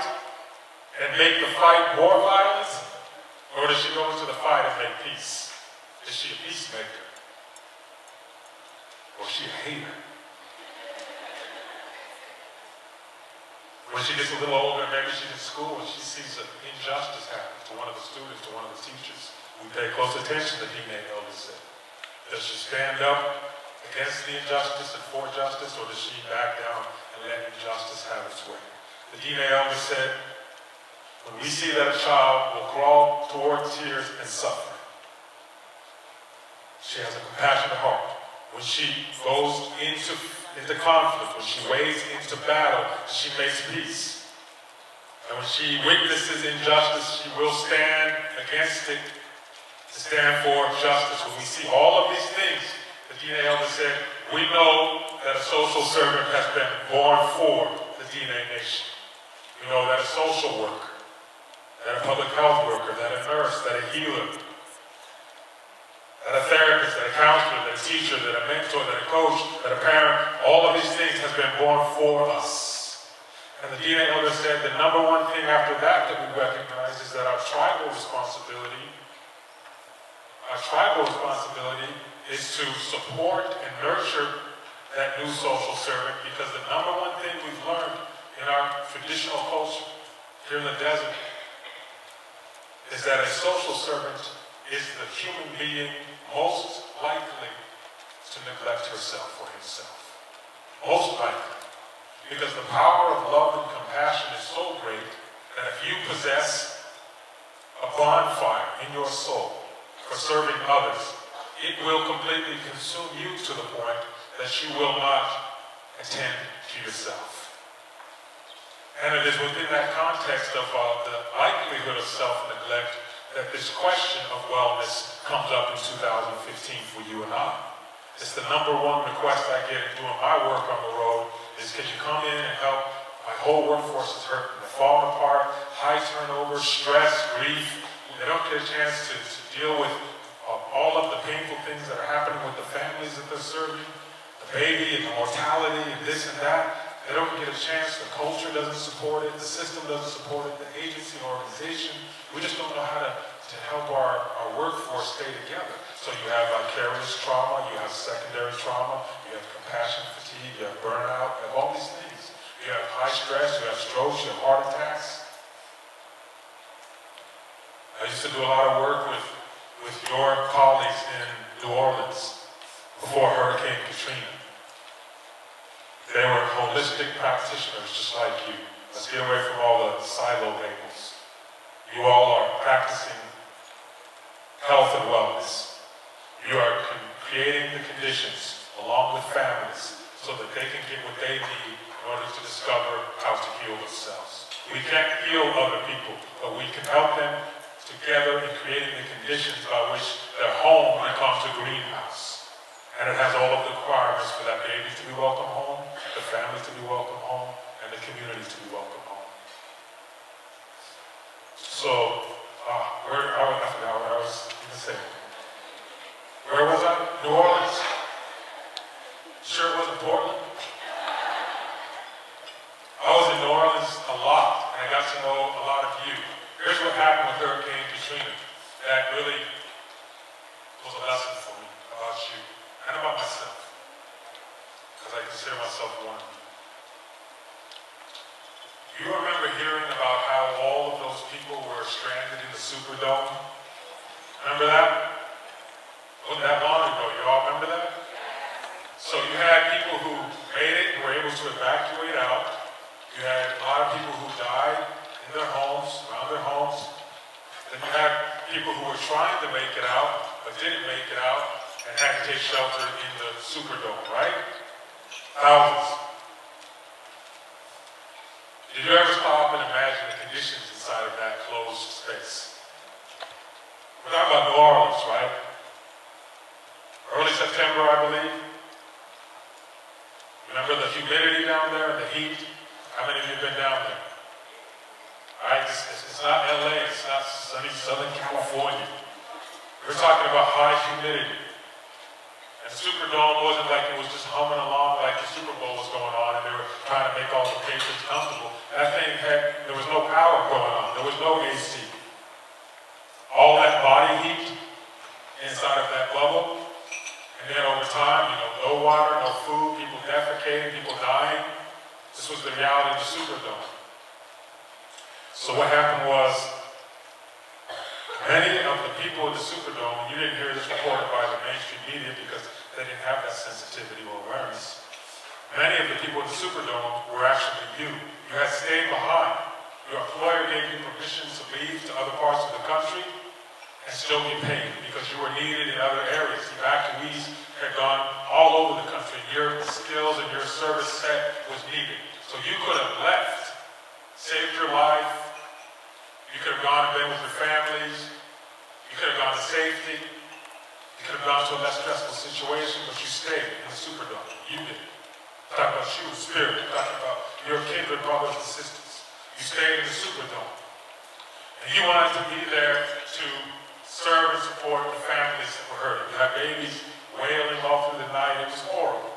and make the fight more violent? Or does she go into the fight and make peace? Is she a peacemaker? Or is she a hater? When she gets a little older, maybe she's in school and she sees an injustice happen to one of the students, to one of the teachers, we pay close attention, the Diné elder said. Does she stand up against the injustice and for justice, or does she back down and let injustice have its way? The Diné elder said, when we see that a child will crawl toward tears and suffering, she has a compassionate heart. When she goes into conflict, when she wades into battle, she makes peace. And when she witnesses injustice, she will stand against it to stand for justice. When we see all of these things, the Diné elder said, we know that a social servant has been born for the Diné nation. We know that a social worker, that a public health worker, that a nurse, that a healer, that a therapist, that a counselor, that a teacher, that a mentor, that a coach, that a parent, all of these things has been born for us. And the Diné elder said the number one thing after that we recognize is that our tribal responsibility is to support and nurture that new social servant, because the number one thing we've learned in our traditional culture here in the desert is that a social servant is the human being most likely to neglect herself or himself. Most likely. Because the power of love and compassion is so great that if you possess a bonfire in your soul for serving others, it will completely consume you to the point that you will not attend to yourself. And it is within that context of the likelihood of self-neglect that this question of wellness comes up in 2015 for you and I. It's the number one request I get in doing my work on the road is, can you come in and help? My whole workforce is hurting. They're falling apart, high turnover, stress, grief. They don't get a chance to deal with all of the painful things that are happening with the families that they're serving, the baby and the mortality and this and that. They don't get a chance. The culture doesn't support it. The system doesn't support it. The agency and organization. We just don't know how to help our workforce stay together. So you have vicarious trauma, you have secondary trauma, you have compassion fatigue, you have burnout, you have all these things. You have high stress, you have strokes, you have heart attacks. I used to do a lot of work with your colleagues in New Orleans before Hurricane Katrina. They were holistic practitioners just like you. Let's get away from all the silo labels. You all are practicing health and wellness. You are creating the conditions along with families so that they can get what they need in order to discover how to heal themselves. We can't heal other people, but we can help them together in creating the conditions by which their home becomes a greenhouse. And it has all of the requirements for that baby to be welcome home, the family to be welcome home, and the community to be welcome home. So, I forgot what I was going to say. Where was I? New Orleans. Sure it wasn't Portland? I was in New Orleans a lot, and I got to know a lot of you. Here's what happened with Hurricane Katrina that really was a lesson for me about you and about myself, because I consider myself one of you. You remember hearing about how all of those people were stranded in the Superdome? Remember that? Wasn't that long ago? You all remember that? So you had people who made it and were able to evacuate out. You had a lot of people who died in their homes, around their homes. Then you had people who were trying to make it out, but didn't make it out, and had to take shelter in the Superdome, right? Thousands. Did you ever stop and imagine the conditions inside of that closed space? We're talking about New Orleans, right? Early September, I believe. Remember the humidity down there and the heat? How many of you have been down there? All right, it's not LA, it's not sunny Southern California. We're talking about high humidity. And the Superdome wasn't like it was just humming along like the Super Bowl was going on and they were trying to make all the patrons comfortable. That thing there was no power going on. There was no AC. All that body heat inside of that bubble. And then over time, no water, no food, people defecating, people dying. This was the reality of the Superdome. So what happened was, many of the people in the Superdome, and you didn't hear this reported by the mainstream media because they didn't have that sensitivity or awareness. Many of the people in the Superdome were actually you. You had stayed behind. Your employer gave you permission to leave to other parts of the country and still be paid because you were needed in other areas. Evacuees had gone all over the country. Your skills and your service set was needed. So you could have left, saved your life. You could have gone and been with your families. You could have gone to safety. You could have gone to a less stressful situation, but you stayed in the Superdome. You did. Talking about you, spirit. Talking about your kindred brothers and sisters. You stayed in the Superdome. And you wanted to be there to serve and support the families that were hurting. You had babies wailing all through the night. It was horrible.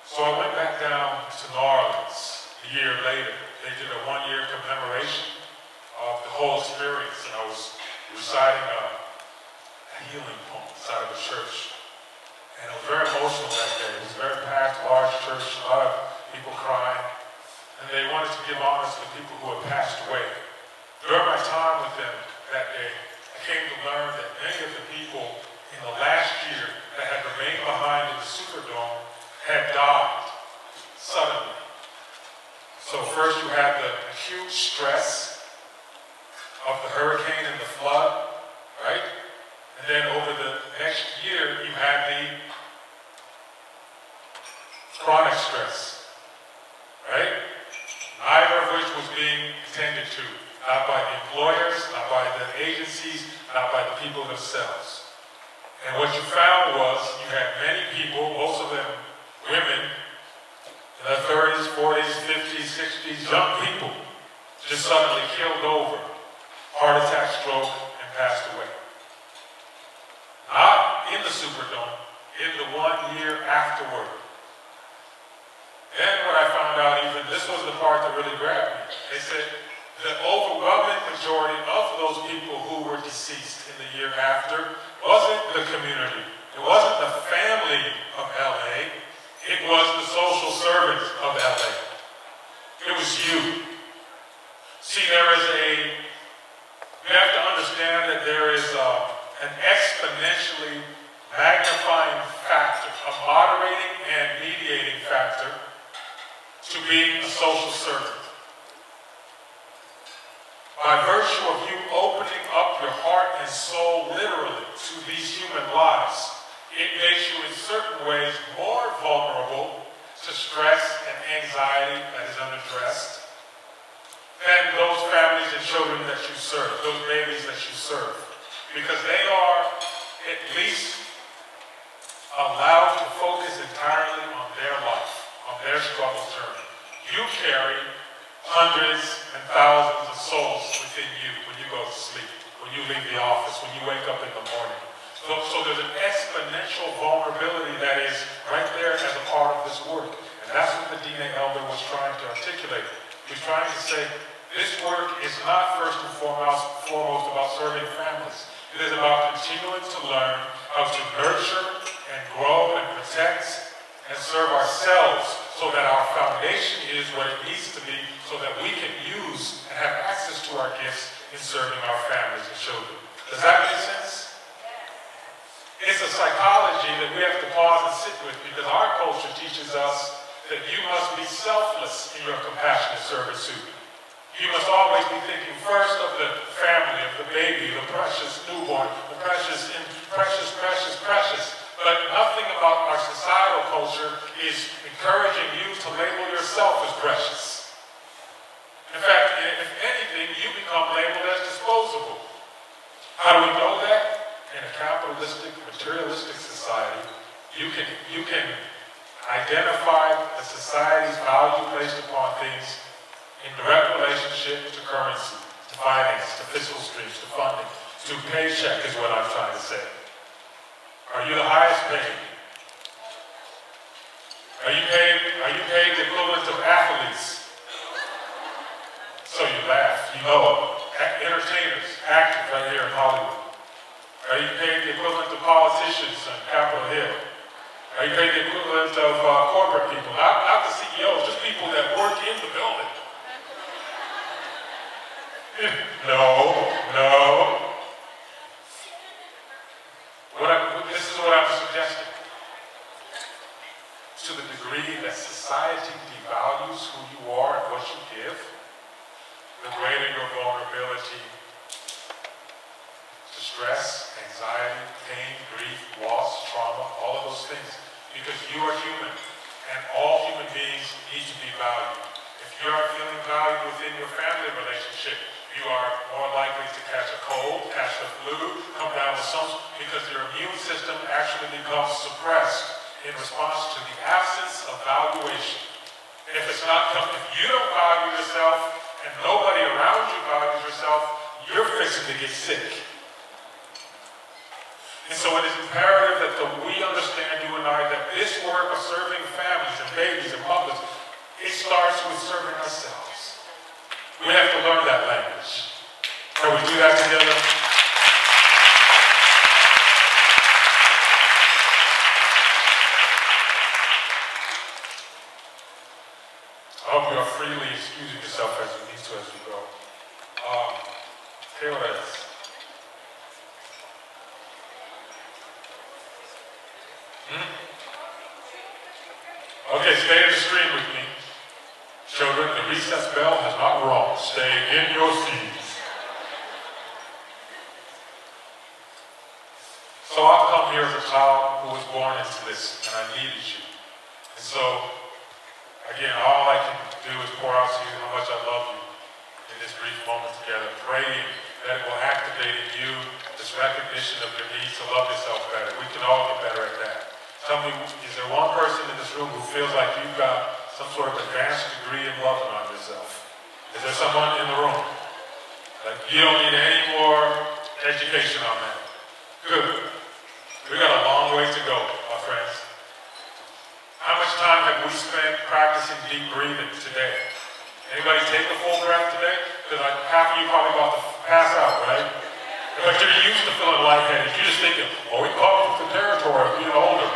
So I went back down to New Orleans a year later. They did a one-year commemoration of the whole experience, and I was reciting a healing poem inside of a church. And it was very emotional that day. It was a very packed, large church, a lot of people crying. And they wanted to give honor to the people who had passed away. During my time with them that day, I came to learn that many of the people in the last year that had remained behind in the Superdome had died suddenly. So first you had the acute stress of the hurricane and the flood, right? And then over the next year, you had the chronic stress, right? Neither of which was being attended to. not by the employers, not by the agencies, not by the people themselves. And what you found was you had many people, most of them women, in their 30s, 40s, 50s, 60s, young people, just suddenly killed over, heart attack, stroke, and passed away. Not in the Superdome, in the 1 year afterward. Then what I found out, even this was the part that really grabbed me. They said the overwhelming majority of those people who were deceased in the year after wasn't the community. It wasn't the family of LA. It was the social servants of LA. It was you. See, you have to understand that there is an exponentially magnifying factor, a moderating and mediating factor to being a social servant. By virtue of you opening up your heart and soul literally to these human lives, it makes you in certain ways more vulnerable to stress and anxiety that is unaddressed than those families and children that you serve, those babies that you serve. Because they are at least allowed to focus entirely on their life, on their struggle journey. You carry hundreds and thousands of souls within you when you go to sleep, when you leave the office, when you wake up in the morning. So there's an exponential vulnerability that is right there as a part of this work. And that's what the DNA Elder was trying to articulate. He was trying to say, this work is not first and foremost about serving families. It is about continuing to learn how to nurture and grow and protect and serve ourselves so that our foundation is what it needs to be so that we can use and have access to our gifts in serving our families and children. Does that make sense? It's a psychology that we have to pause and sit with because our culture teaches us that you must be selfless in your compassionate servitude. You must always be thinking first of the family, of the baby, the precious newborn, the precious, precious. But nothing about our societal culture is encouraging you to label yourself as precious. In fact, if anything, you become labeled as disposable. How do we know that? In a capitalistic, materialistic society, you can identify the society's value placed upon things in direct relationship to currency, to finance, to fiscal streams, to funding, to paycheck is what I'm trying to say. Are you the highest paid? Are you paid the equivalent of athletes? So you laugh, you know it. Entertainers, actors right here in Hollywood. Are you paid the equivalent of politicians on Capitol Hill? Are you paid the equivalent of corporate people? Not the CEOs, just people that work in the building. No. This is what I'm suggesting. To the degree that society devalues who you are and what you give, the greater your vulnerability to stress, anxiety, pain, grief, loss, trauma, all of those things. Because you are human, and all human beings need to be valued. If you are feeling valued within your family relationship, you are more likely to catch a cold, catch the flu, come down with something, because your immune system actually becomes suppressed in response to the absence of valuation. If you don't value yourself, and nobody around you values yourself, you're fixing to get sick. And so it is imperative that we understand, you and I, that this work of serving families and babies and mothers, it starts with serving ourselves. We have to learn that language. Can we do that together? I hope you are freely excusing yourself as you need to as we go. Here it is. Okay, stay in the stream with me. Children, the recess bell has not rung. Stay in your seats. So I've come here as a child who was born into this, and I needed you. And so, again, all I can do is pour out to you how much I love you. in this brief moment together, praying that it will activate in you this recognition of your need to love yourself better. We can all get better at that. Tell me, is there one person in this room who feels like you've got some sort of advanced degree in loving on yourself? Is there someone in the room? Like, you don't need any more education on that. Good. We got a long way to go, my friends. How much time have we spent practicing deep breathing today? Anybody take a full breath today? Because half of you probably about to pass out, right? But you're used to feeling lightheaded. You're just thinking, oh, we caught up the territory of being older.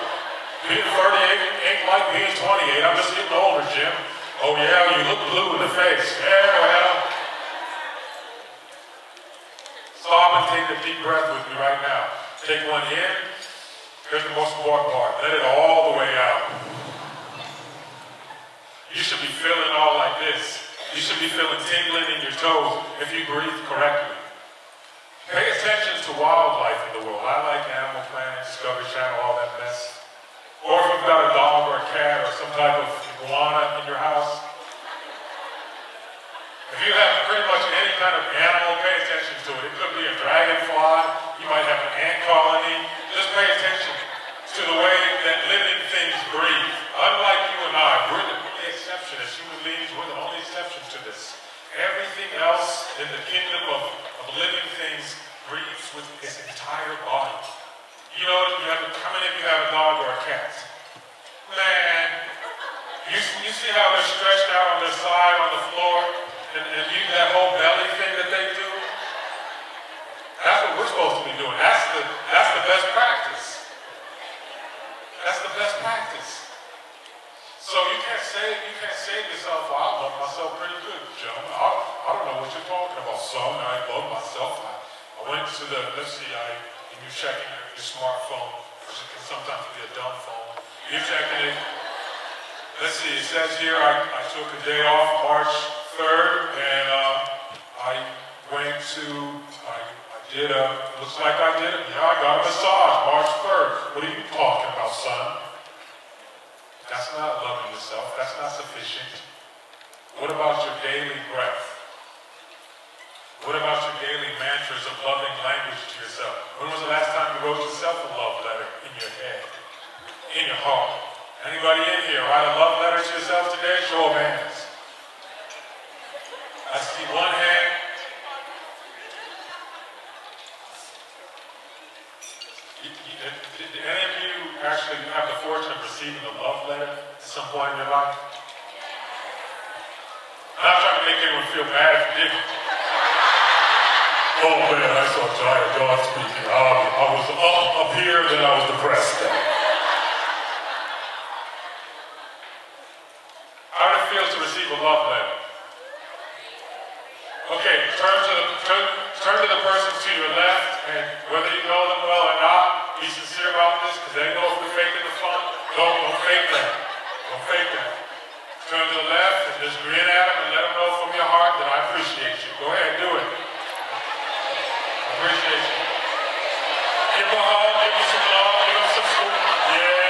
Being 38 ain't like being 28. I'm just getting older, Jim. Oh yeah, you look blue in the face. Yeah, well. Stop and take a deep breath with me right now. Take one in. Here's the most important part. Let it all the way out. You should be feeling all like this. You should be feeling tingling in your toes if you breathe correctly. Pay attention to wildlife in the world. I like Animal Planet, Discovery Channel, all that mess. Or if you've got a dog or a cat or some type of iguana in your house. If you have pretty much any kind of animal, pay attention to it. It could be a dragonfly. You might have an ant colony. Just pay attention to the way that living things breathe. Unlike you and I, we're the only exception. As human beings, we're the only exception to this. Everything else in the kingdom of living things breathes with its entire body. You know, how many of you have a dog or a cat? Man, you see how they're stretched out on their side on the floor and use that whole belly thing that they do? That's what we're supposed to be doing. That's the best practice. That's the best practice. So you can't say to yourself, well, I love myself pretty good, Joe. I don't know what you're talking about, son. I love myself. I went to let's see, and you're checking your smartphone, which can sometimes be a dumb phone. You're checking it. Let's see, it says here I took a day off March 3rd, and I went to, looks like I did it. Yeah, I got a massage March 3rd. What are you talking about, son? That's not loving yourself. That's not sufficient. What about your daily breath? What about your daily mantras of loving language to yourself? When was the last time you wrote yourself a love letter in your head, in your heart? Anybody in here write a love letter to yourself today? Show of hands. I see one hand. Did any of you actually have the fortune of receiving a love letter at some point in your life? I'm not trying to make anyone feel bad if you didn't. Oh man, I saw Jaiya God speaking. I was up here, then I was depressed. How did it feel to receive a love letter? Okay, turn to the person to your left, and whether you know them well or not, be sincere about this, because they know if we're faking the fun. Don't fake that. Don't fake that. Turn to the left and just grin at them and let them know from your heart that I appreciate you. Go ahead, do it. I appreciate you. Give them a hug, give them some love, give them some food. Yeah.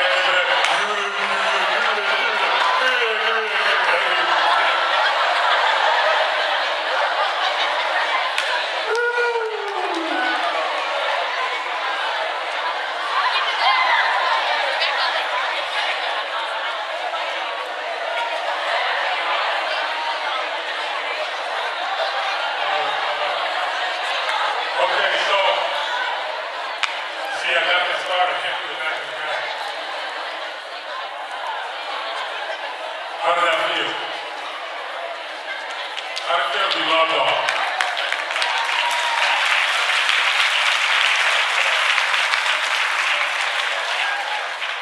How did that feel? How did it feel to be loved on?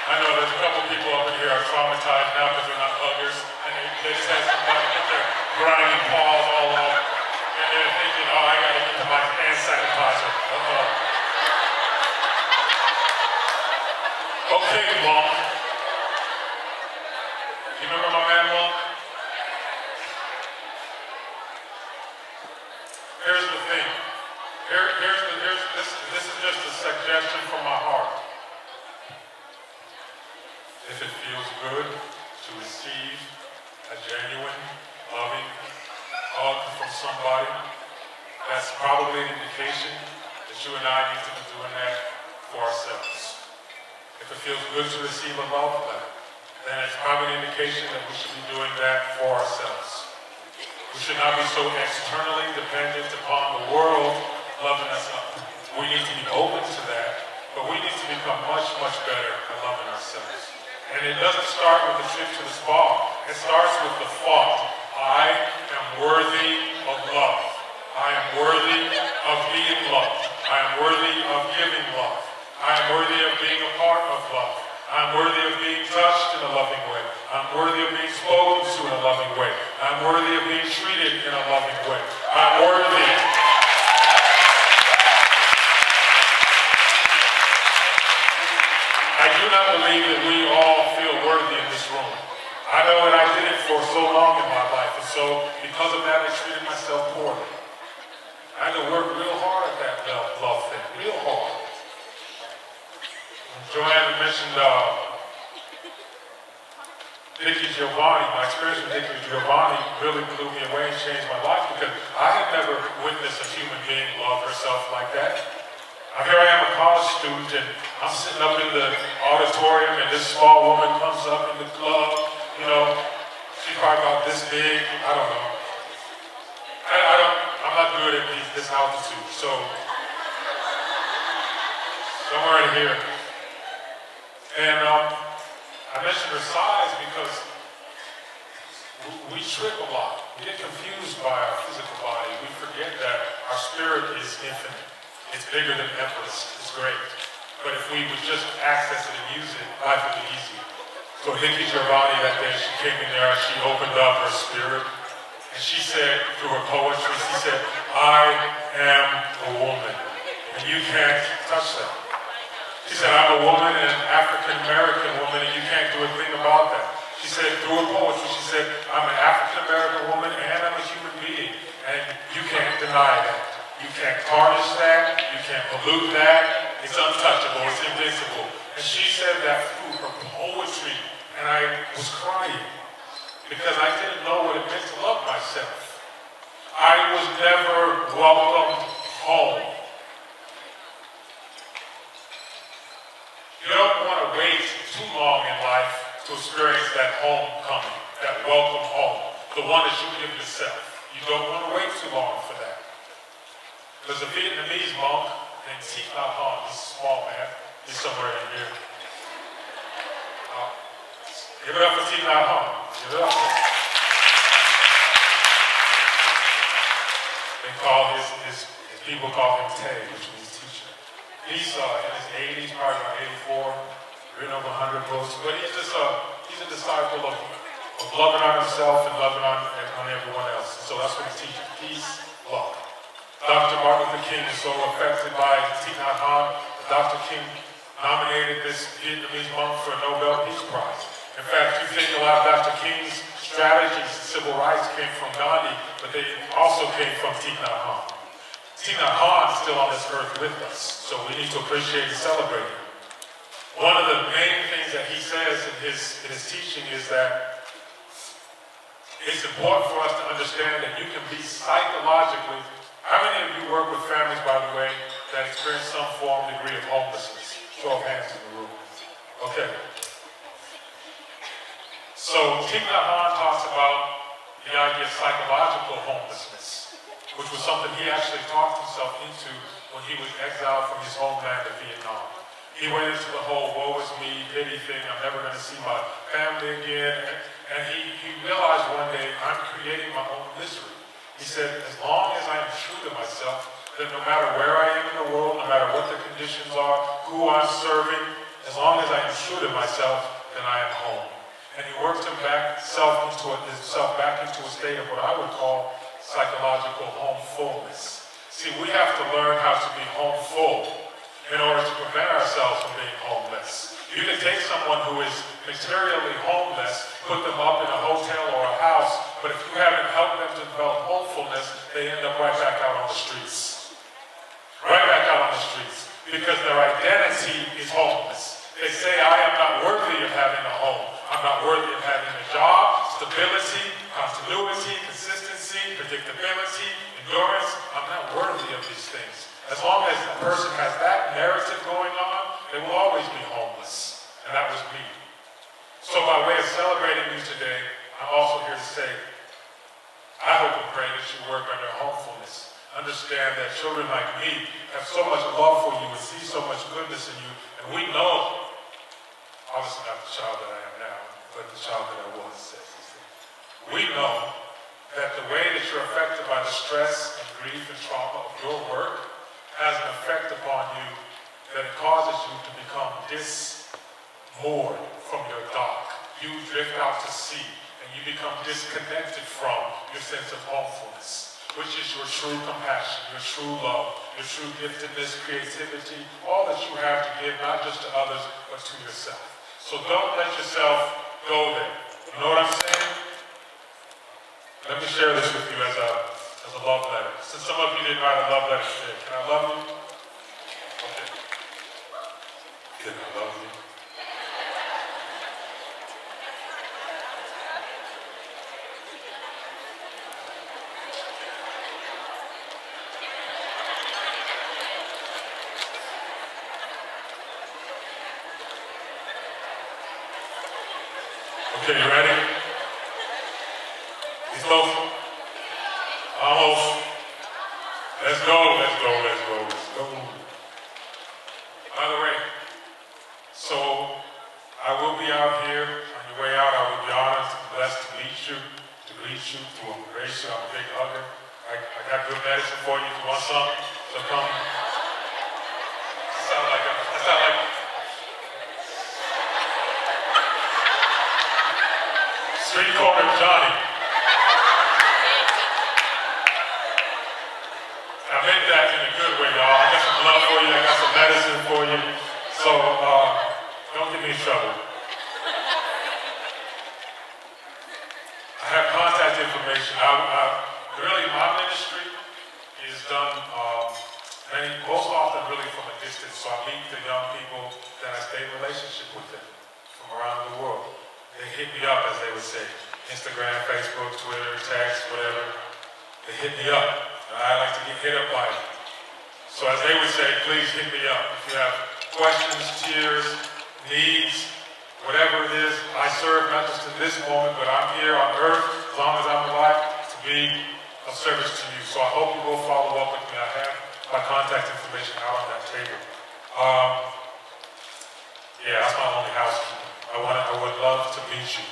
I know there's a couple people up in here are traumatized now because they're not huggers, and they just had somebody get their grimy paws all over, and they're thinking, oh, I gotta get to my hand sanitizer. Okay, Monk. You remember my man Monk? Here's the thing. This is just a suggestion from my heart. If it feels good to receive a genuine, loving, hug from somebody, that's probably an indication that you and I need to be doing that for ourselves. If it feels good to receive a love letter, then it's probably an indication that we should be doing that for ourselves. We should not be so externally dependent upon the world loving us up. We need to be open to that, but we need to become much, much better at loving ourselves. And it doesn't start with the trip to the spa. It starts with the thought, I am worthy of love. I am worthy of being loved. I am worthy of giving love. I am worthy of being a part of love. I am worthy of being touched in a loving way. I am worthy of being spoken to in a loving way. I am worthy of being treated in a loving way. I am worthy. I do not believe that we all feel worthy in this room. I know that I did it for so long in my life, and so because of that, I treated myself poorly. I had to work real hard at that love thing, real hard. Joanne mentioned Vicky Giovanni. My experience with Vicky Giovanni really blew me away and changed my life because I had never witnessed a human being love herself like that. Here I am, a college student, and I'm sitting up in the auditorium, and this small woman comes up in the club. You know, she's probably about this big. I don't know. I'm not good at this altitude, so somewhere in here. And I mentioned her size because we trip a lot. We get confused by our physical body. We forget that our spirit is infinite. It's bigger than Everest. It's great. But if we would just access it and use it, life would be easy. So Vicky Giovanni that day, she came in there and she opened up her spirit. And she said, through her poetry, she said, I am a woman, and you can't touch that. She said, I'm a woman, and an African-American woman, and you can't do a thing about that. She said, through her poetry, she said, I'm an African-American woman, and I'm a human being, and you can't deny that. You can't tarnish that, you can't pollute that, it's untouchable, it's invincible. And she said that through her poetry, and I was crying. Because I didn't know what it meant to love myself. I was never welcomed home. You don't want to wait too long in life to experience that homecoming, that welcome home, the one that you give yourself. You don't want to wait too long for that. There's a Vietnamese monk named Thich Nhat Hanh. He's a small man. He's somewhere in here. Give it up for Thich Nhat Hanh. Give it up for him. They call his people call him Tay, which means teacher. He's in his 80s, probably about 84, written over 100 books, but he's a disciple of loving on himself and loving on everyone else. So that's what he teaches, peace, love. Dr. Martin Luther King is so affected by Thich Nhat Hanh that Dr. King nominated this Vietnamese monk for a Nobel Peace Prize. In fact, you think a lot of Dr. King's strategies in civil rights came from Gandhi, but they also came from Thich Nhat Hanh. Thich Nhat Hanh is still on this earth with us, so we need to appreciate and celebrate him. One of the main things that he says in his teaching is that it's important for us to understand that you can be psychologically. How many of you work with families, by the way, that experience some form, degree of homelessness? Show of hands in the room. Okay. So Thich Nhat Hanh talks about the idea of psychological homelessness, which was something he actually talked himself into when he was exiled from his homeland of Vietnam. He went into the whole woe is me, pity thing, I'm never going to see my family again, and he realized one day, I'm creating my own misery. He said, as long as I am true to myself, that no matter where I am in the world, no matter what the conditions are, who I'm serving, as long as I am true to myself, then I am home. And he worked himself back into a state of what I would call psychological homefulness. See, we have to learn how to be homeful in order to prevent ourselves from being homeless. You can take someone who is materially homeless, put them up in a hotel or a house, but if you haven't helped them to develop homefulness, they end up right back out on the streets. Right back out on the streets. Because their identity is homeless. They say, I am not worthy of having a home. I'm not worthy of having a job, stability, continuity, consistency, predictability, endurance. I'm not worthy of these things. As long as a person has that narrative going on, they will always be homeless. And that was me. So by way of celebrating you today, I'm also here to say, I hope and pray that you work on your homefulness. Understand that children like me have so much love for you and see so much goodness in you. And we know, obviously not the child that I am now, but the child that I was. We know that the way that you're affected by the stress and grief and trauma of your work has an effect upon you that it causes you to become moored from your dock. You drift out to sea and you become disconnected from your sense of homefulness, which is your true compassion, your true love, your true giftedness, creativity, all that you have to give, not just to others, but to yourself. So don't let yourself go there. You know what I'm saying? Let me share this with you as a love letter. Since some of you didn't write a love letter today, can I love you? Okay. Can I love you? Okay, you ready? He's close. Almost. Let's go, let's go, let's go, let's go. By the way, so I will be out here. On your way out, I will be honored and blessed to meet you, to greet you, to embrace you. I'm a big hugger. I got good medicine for you if you want some. So come. I sound like Street Corner Johnny. I meant that in a good way, y'all. I got some love for you. I got some medicine for you. So don't get me in trouble. I have contact information. Really, my ministry is done most often really from a distance. So I meet the young people that I stay in relationship with them from around the world. They hit me up, as they would say. Instagram, Facebook, Twitter, text, whatever. They hit me up. And I like to get hit up by them. So as they would say, please hit me up. If you have questions, tears, needs, whatever it is, I serve not just in this moment, but I'm here on earth, as long as I'm alive, to be of service to you. So I hope you will follow up with me. I have my contact information out on that table. Yeah, that's my only housekeeping. I would love to meet you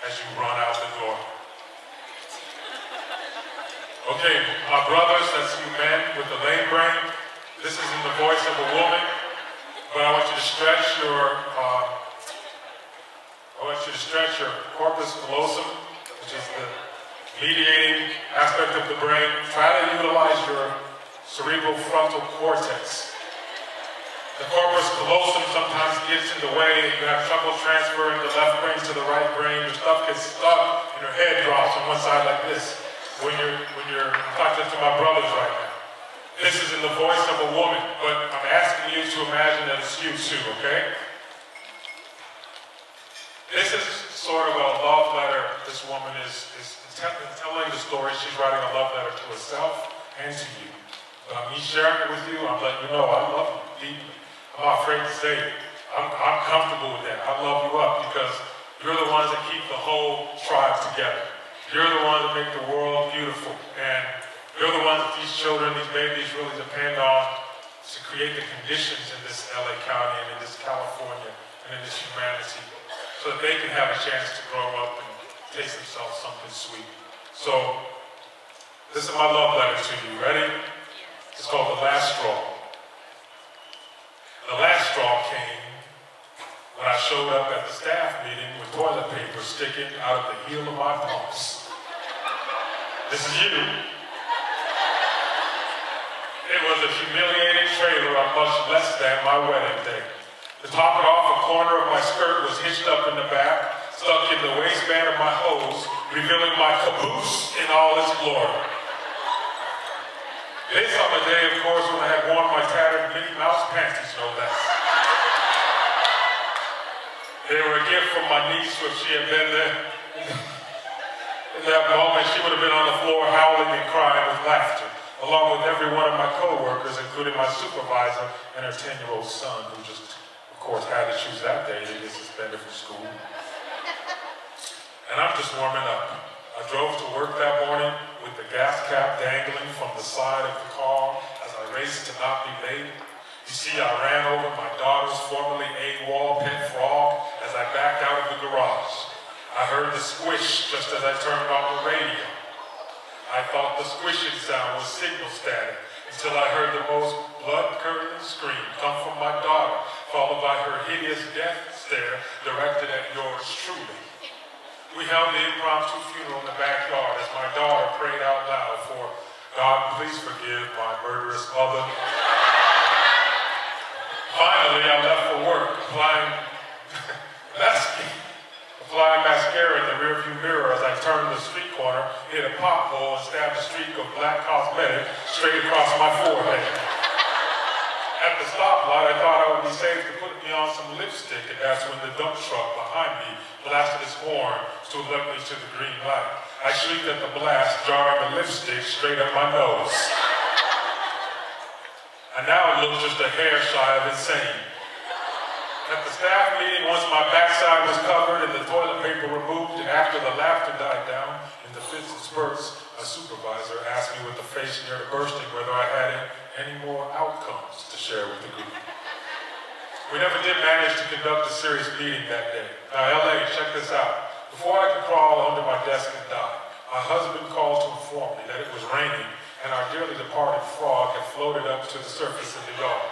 as you run out the door. Okay, my brothers, that's you men with the lame brain. This is in the voice of a woman, but I want you to stretch your corpus callosum, which is the mediating aspect of the brain. Try to utilize your cerebral frontal cortex. The corpus callosum sometimes gets in the way. You have trouble transferring the left brain to the right brain. Your stuff gets stuck and your head drops on one side like this. When you're talking to my brothers right now. This is in the voice of a woman, but I'm asking you to imagine that it's you too, okay? This is sort of a love letter. This woman is telling the story. She's writing a love letter to herself and to you. But me sharing it with you, I'm letting you know I love you deeply. I'm not afraid to say it. I'm comfortable with that. I love you up because you're the ones that keep the whole tribe together. You're the ones that make the world beautiful. And you're the ones that these children, these babies really depend on to create the conditions in this LA County and in this California and in this humanity so that they can have a chance to grow up and taste themselves something sweet. So, this is my love letter to you. Ready? It's called The Last Straw. The last straw came when I showed up at the staff meeting with toilet paper sticking out of the heel of my pumps. This is you. It was a humiliating trailer on much less than my wedding day. To top it off, a corner of my skirt was hitched up in the back, stuck in the waistband of my hose, revealing my caboose in all its glory. This on the day, of course, when I had worn my tattered Mickey Mouse panties, no less. They were a gift from my niece when she had been there. In that moment, she would have been on the floor howling and crying with laughter, along with every one of my co-workers, including my supervisor and her 10-year-old son, who just, of course, had to choose that day to get suspended from school. And I'm just warming up. I drove to work that morning with the gas cap dangling from the side of the car as I raced to not be late. You see, I ran over my daughter's formerly AWOL pet frog as I backed out of the garage. I heard the squish just as I turned on the radio. I thought the squishing sound was signal static until I heard the most blood-curdling scream come from my daughter, followed by her hideous death stare directed at yours truly. We held the impromptu funeral in the backyard as my daughter prayed out loud for, "God, please forgive my murderous mother." Finally, I left for work, applying mascara in the rearview mirror as I turned the street corner, hit a pothole, and stabbed a streak of black cosmetic straight across my forehead. At the stoplight, I thought I would be safe to put me on some lipstick, and that's when the dump truck behind me blasted its horn to alert me to the green light. I shrieked at the blast, jarring the lipstick straight up my nose. And now it looks just a hair shy of insane. At the staff meeting, once my backside was covered and the toilet paper removed, and after the laughter died down in the fits and spurts, a supervisor asked me with a face near to bursting whether I had any more outcomes to share with the group. We never did manage to conduct a serious meeting that day. Now, LA, check this out. Before I could crawl under my desk and die, my husband called to inform me that it was raining and our dearly departed frog had floated up to the surface in the yard.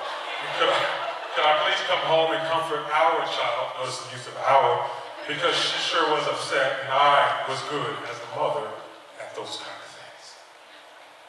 Could I please come home and comfort our child, notice the use of our, because she sure was upset and I was good as the mother at those kind of things.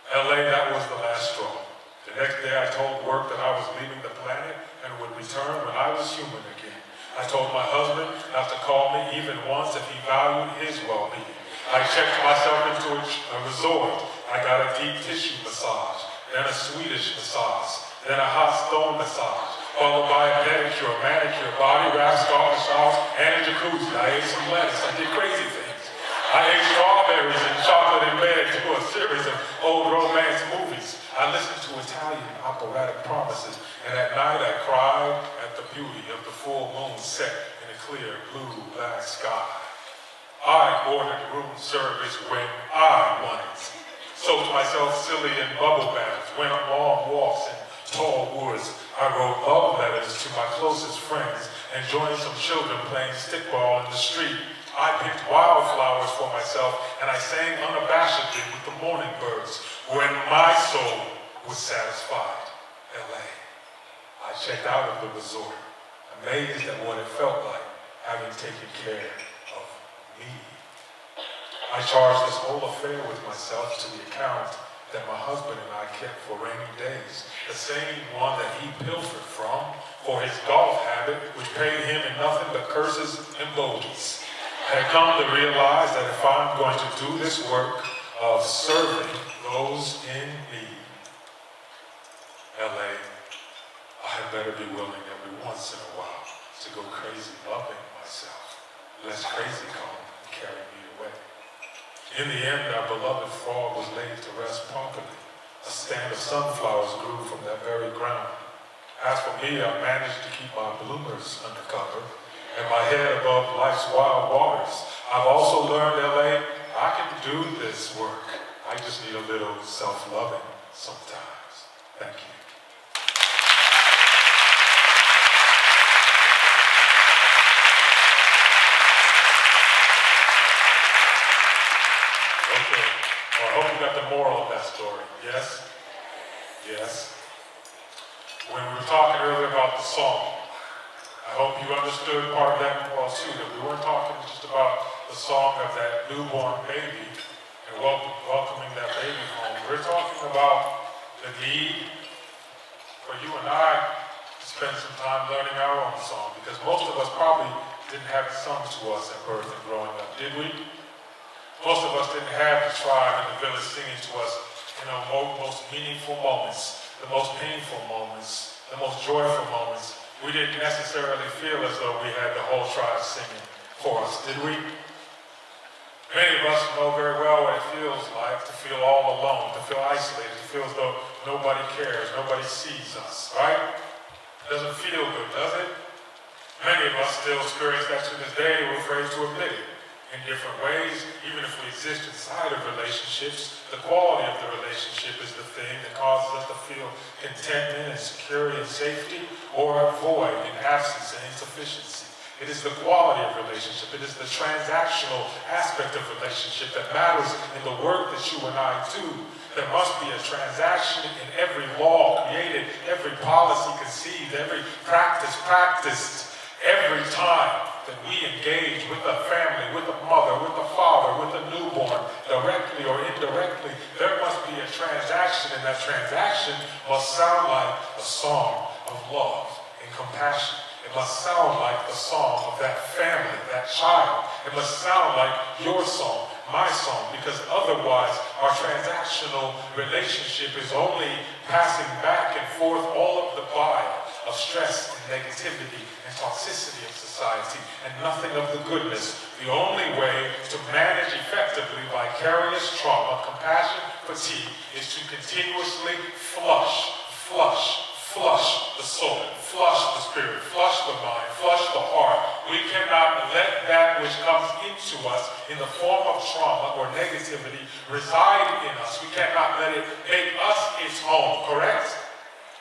LA, that was the last straw. The next day I told work that I was leaving the planet and would return when I was human again. I told my husband not to call me even once if he valued his well-being. I checked myself into a resort. I got a deep tissue massage, then a Swedish massage, then a hot stone massage, followed by a pedicure, manicure, body wrap, scalp massage, and a jacuzzi. I ate some lettuce. I did crazy things. I ate strawberries and chocolate in bed to a series of old romance movies. I listened to Italian operatic promises, and at night I cried at the beauty of the full moon set in a clear blue-black sky. I ordered room service when I wanted. Soaked myself silly in bubble baths, went on long walks in tall woods. I wrote love letters to my closest friends and joined some children playing stickball in the street. I picked wildflowers for myself and I sang unabashedly with the morning birds when my soul was satisfied. LA. I checked out of the resort, amazed at what it felt like having taken care of me. I charged this whole affair with myself to the account that my husband and I kept for rainy days, the same one that he pilfered from for his golf habit, which paid him in nothing but curses and bogeys. I had come to realize that if I'm going to do this work of serving those in need, LA, I had better be willing every once in a while to go crazy loving myself, lest crazy come and carry me away. In the end, our beloved frog was laid to rest properly. A stand of sunflowers grew from that very ground. As for me, I managed to keep my bloomers under cover and my head above life's wild waters. I've also learned, LA, I can do this work. I just need a little self-loving sometimes. Thank you. Okay, well, I hope you got the moral of that story. Yes? Yes. When we were talking earlier about the song, I hope you understood part of that moral too, that we weren't talking just about the song of that newborn baby and welcoming that baby home. We're talking about the need for you and I to spend some time learning our own song, because most of us probably didn't have it sung to us at birth and growing up, did we? Most of us didn't have the tribe and the village singing to us in our most meaningful moments, the most painful moments, the most joyful moments. We didn't necessarily feel as though we had the whole tribe singing for us, did we? Many of us know very well what it feels like to feel all alone, to feel isolated, to feel as though nobody cares, nobody sees us, right? Doesn't feel good, does it? Many of us still experience that to this day. We're afraid to admit it in different ways. Even if we exist inside of relationships, the quality of the relationship is the thing that causes us to feel contentment and security and safety, or void and absence and insufficiency. It is the quality of relationship. It is the transactional aspect of relationship that matters in the work that you and I do. There must be a transaction in every law created, every policy conceived, every practice practiced, every time that we engage with a family, with a mother, with a father, with a newborn, directly or indirectly. There must be a transaction, and that transaction must sound like a song of love and compassion. It must sound like the song of that family, that child. It must sound like your song, my song, because otherwise our transactional relationship is only passing back and forth all of the bile of stress and negativity and toxicity of society, and nothing of the goodness. The only way to manage effectively vicarious trauma, compassion, fatigue, is to continuously flush the soul, flush the spirit, flush the mind, flush the heart. We cannot let that which comes into us in the form of trauma or negativity reside in us. We cannot let it make us its home, correct?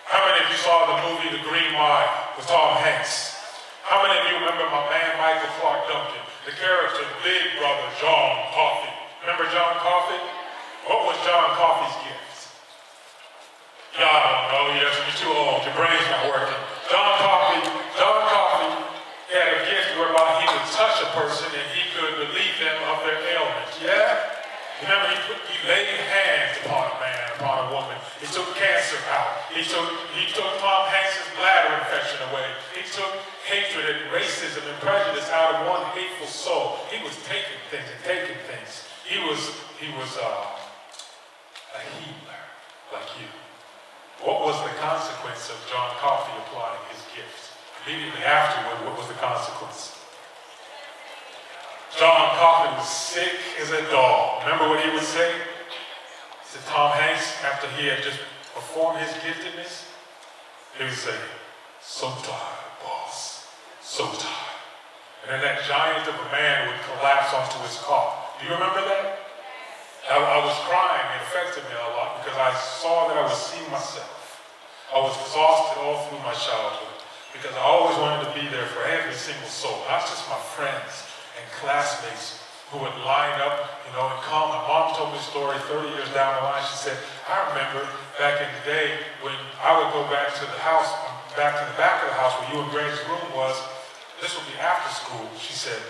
How many of you saw the movie The Green Mile with Tom Hanks? How many of you remember my man Michael Clark Duncan, the character Big Brother John Coffey? Remember John Coffey? What was John Coffey's gift? Y'all don't know, yes, you're too old, your brain's not working. John Coffey had a gift whereby he would touch a person and he could relieve them of their ailment. Yeah? Remember, he laid hands upon a man, upon a woman. He took cancer out. He took Tom Hanks' bladder infection away. He took hatred and racism and prejudice out of one hateful soul. He was taking things and taking things. He was a healer like you. What was the consequence of John Coffey applying his gift? Immediately afterward, what was the consequence? John Coffey was sick as a dog. Remember what he would say? He said, Tom Hanks, after he had just performed his giftedness, he would say, so tired, boss, so tired. And then that giant of a man would collapse onto his cot. Do you remember that? I was crying. It affected me a lot because I saw that I was seeing myself. I was exhausted all through my childhood because I always wanted to be there for every single soul, not just my friends and classmates who would line up, and come. My mom told me a story 30 years down the line. She said, I remember back in the day when I would go back to the house, back to the back of the house where you and Greg's room was. This would be after school, she said,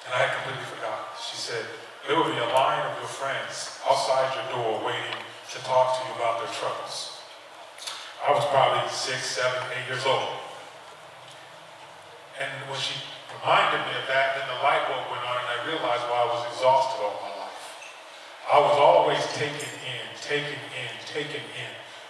and I had completely forgotten. She said, there would be a line of your friends outside your door waiting to talk to you about their troubles. I was probably 6, 7, 8 years old. And when she reminded me of that, then the light bulb went on and I realized why I was exhausted all my life. I was always taking in,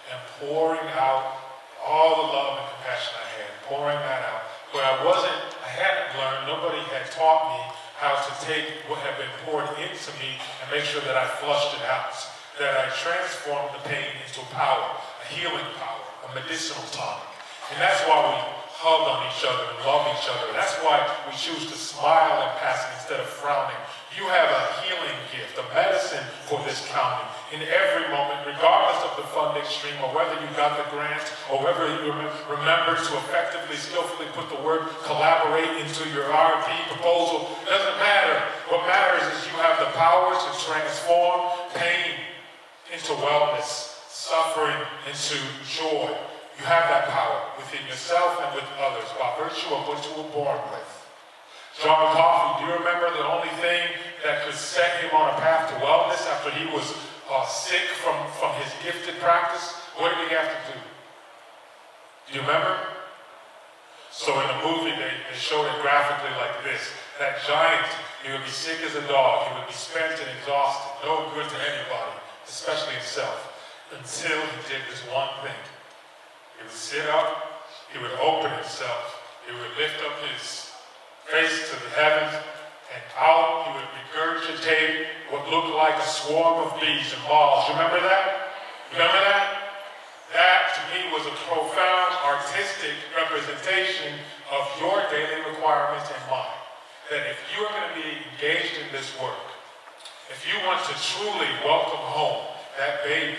and pouring out all the love and compassion I had, pouring that out. But I hadn't learned, nobody had taught me how to take what had been poured into me and make sure that I flushed it out, that I transformed the pain into power, a healing power, a medicinal tonic. And that's why we hug on each other and love each other. That's why we choose to smile in passing instead of frowning. You have a healing gift, a medicine for this county in every moment, regardless of the funding stream or whether you got the grant or whether you remember to effectively, skillfully put the word collaborate into your RFP proposal. It doesn't matter. What matters is you have the power to transform pain into wellness, suffering into joy. You have that power within yourself and with others by virtue of what you were born with. John Coffey, do you remember the only thing that could set him on a path to wellness after he was sick from his gifted practice? What did he have to do? Do you remember? So in the movie, they showed it graphically like this. That giant, he would be sick as a dog. He would be spent and exhausted, no good to anybody, especially himself, until he did this one thing. He would sit up, he would open himself, he would lift up his face to the heavens, and out he would regurgitate what looked like a swarm of bees and moths. You remember that? Remember that? That, to me, was a profound artistic representation of your daily requirements and mine. That if you are going to be engaged in this work, if you want to truly welcome home that baby,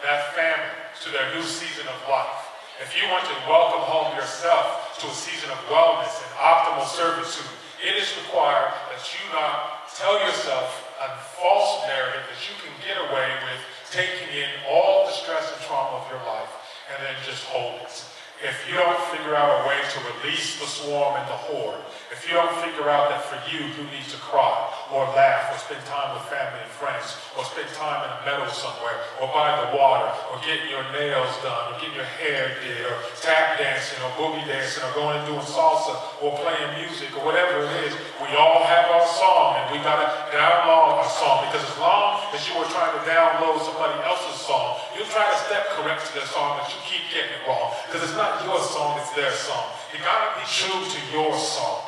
that family, to their new season of life, if you want to welcome home yourself to a season of wellness and optimal servitude, it is required that you not tell yourself a false narrative that you can get away with taking in all the stress and trauma of your life and then just hold it. If you don't figure out a way to release the swarm and the horde, if you don't figure out that for you need to cry or laugh or spend time with family and friends or spend time in a meadow somewhere or by the water or getting your nails done or getting your hair did or tap dancing or boogie dancing or going and doing salsa or playing music or whatever it is, we all have our song and we got to download our song, because as long as you were trying to download somebody else's song, you'll try to step correct to their song, but you keep getting it wrong because it's not your song, it's their song. You gotta be true to your song.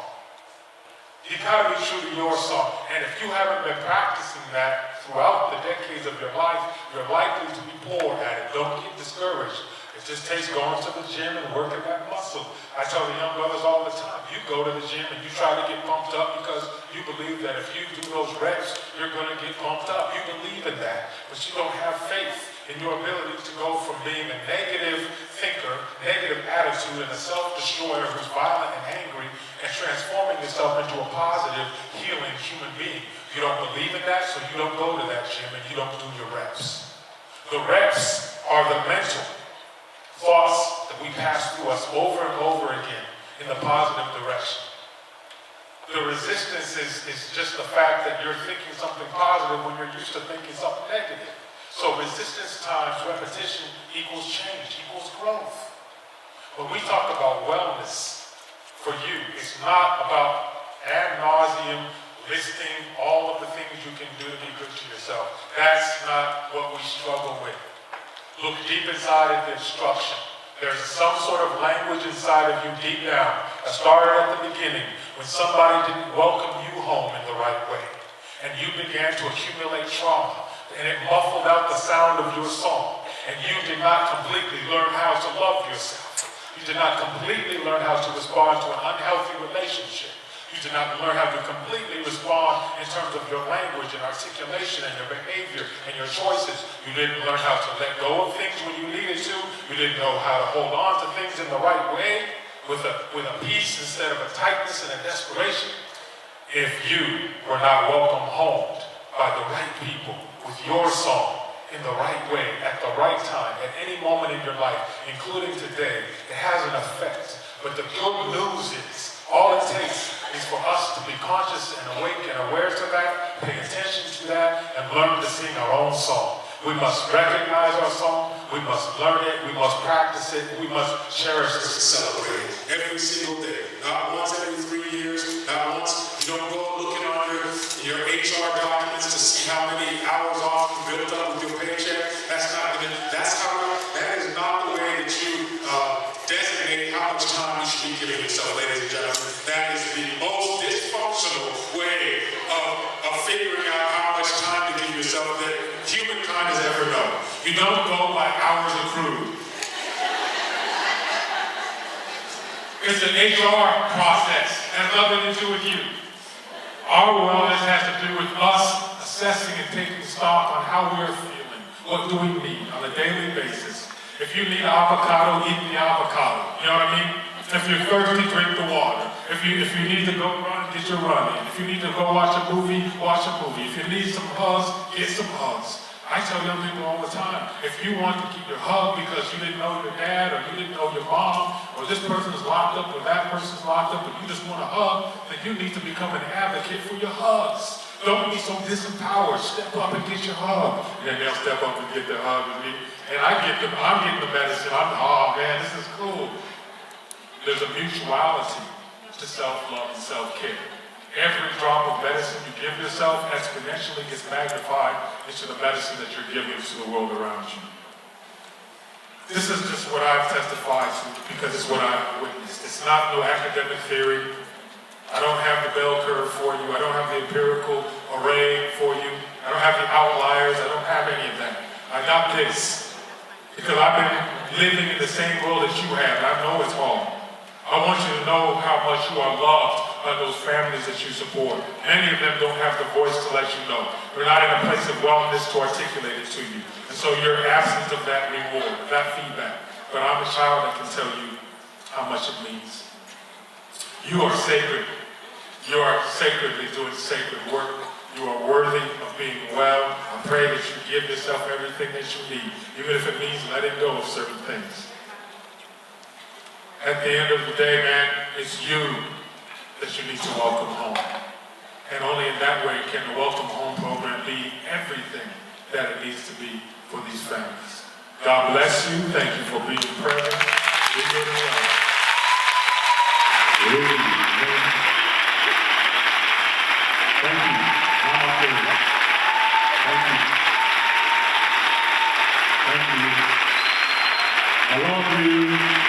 You gotta be true to your song. And if you haven't been practicing that throughout the decades of your life, you're likely to be poor at it. Don't get discouraged. It just takes going to the gym and working that muscle. I tell the young brothers all the time, you go to the gym and you try to get pumped up because you believe that if you do those reps, you're gonna get pumped up. You believe in that, but you don't have faith in your ability to go from being a negative thinker, negative attitude, and a self-destroyer who's violent and angry, and transforming yourself into a positive, healing human being. You don't believe in that, so you don't go to that gym and you don't do your reps. The reps are the mental thoughts that we pass through us over and over again in the positive direction. The resistance is just the fact that you're thinking something positive when you're used to thinking something negative. So resistance times repetition equals change, equals growth. When we talk about wellness for you, it's not about ad nauseum listing all of the things you can do to be good to yourself. That's not what we struggle with. Look deep inside of the instruction. There's some sort of language inside of you deep down that started at the beginning when somebody didn't welcome you home in the right way. And you began to accumulate trauma. And it muffled out the sound of your song. And you did not completely learn how to love yourself. You did not completely learn how to respond to an unhealthy relationship. You did not learn how to completely respond in terms of your language and articulation and your behavior and your choices. You didn't learn how to let go of things when you needed to. You didn't know how to hold on to things in the right way with a peace instead of a tightness and a desperation. If you were not welcome home by the right people, with your song in the right way, at the right time, at any moment in your life, including today, it has an effect. But the good news is, all it takes is for us to be conscious and awake and aware to that, pay attention to that, and learn to sing our own song. We must recognize our song, we must learn it, we must practice it, we must cherish it. Celebrate it every single day. Not once every 3 years, not once. You don't go looking on your HR documents to see how many hours off you built up with your paycheck. That is not the way that you designate how much time you should be giving yourself, ladies and gentlemen. That is the most dysfunctional way of figuring out how much time to give yourself that humankind has ever known. You don't go by hours accrued. It's an HR process. It has nothing to do with you. Our wellness has to do with us assessing and taking stock on how we're feeling. What do we need on a daily basis? If you need avocado, eat the avocado. You know what I mean? If you're thirsty, drink the water. If you need to go run, get your run in. If you need to go watch a movie, watch a movie. If you need some hugs, get some hugs. I tell young people all the time, if you want to keep your hug because you didn't know your dad or you didn't know your mom or this person is locked up or that person's locked up and you just want a hug, then you need to become an advocate for your hugs. Don't be so disempowered. Step up and get your hug. And then they'll step up and get their hug with me. And I'm getting the medicine. Oh man, this is cool. There's a mutuality to self-love and self-care. Every drop of medicine you give yourself exponentially gets magnified into the medicine that you're giving to the world around you. This is just what I've testified to because it's what I've witnessed. It's not no academic theory. I don't have the bell curve for you. I don't have the empirical array for you. I don't have the outliers. I don't have any of that. I got this because I've been living in the same world that you have. I know it's hard. I want you to know how much you are loved by those families that you support. Many of them don't have the voice to let you know. They're not in a place of wellness to articulate it to you. And so you're absent of that reward, that feedback. But I'm a child that can tell you how much it means. You are sacred. You are sacredly doing sacred work. You are worthy of being well. I pray that you give yourself everything that you need, even if it means letting go of certain things. At the end of the day, man, it's you that you need to welcome home. And only in that way can the Welcome Home program be everything that it needs to be for these families. God bless you. Thank you for being present. Be good and well. Thank you. Thank you. Thank you. I love you.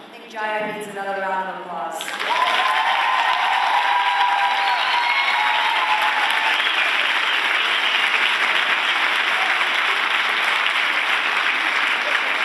I think Jaiya needs another round of applause.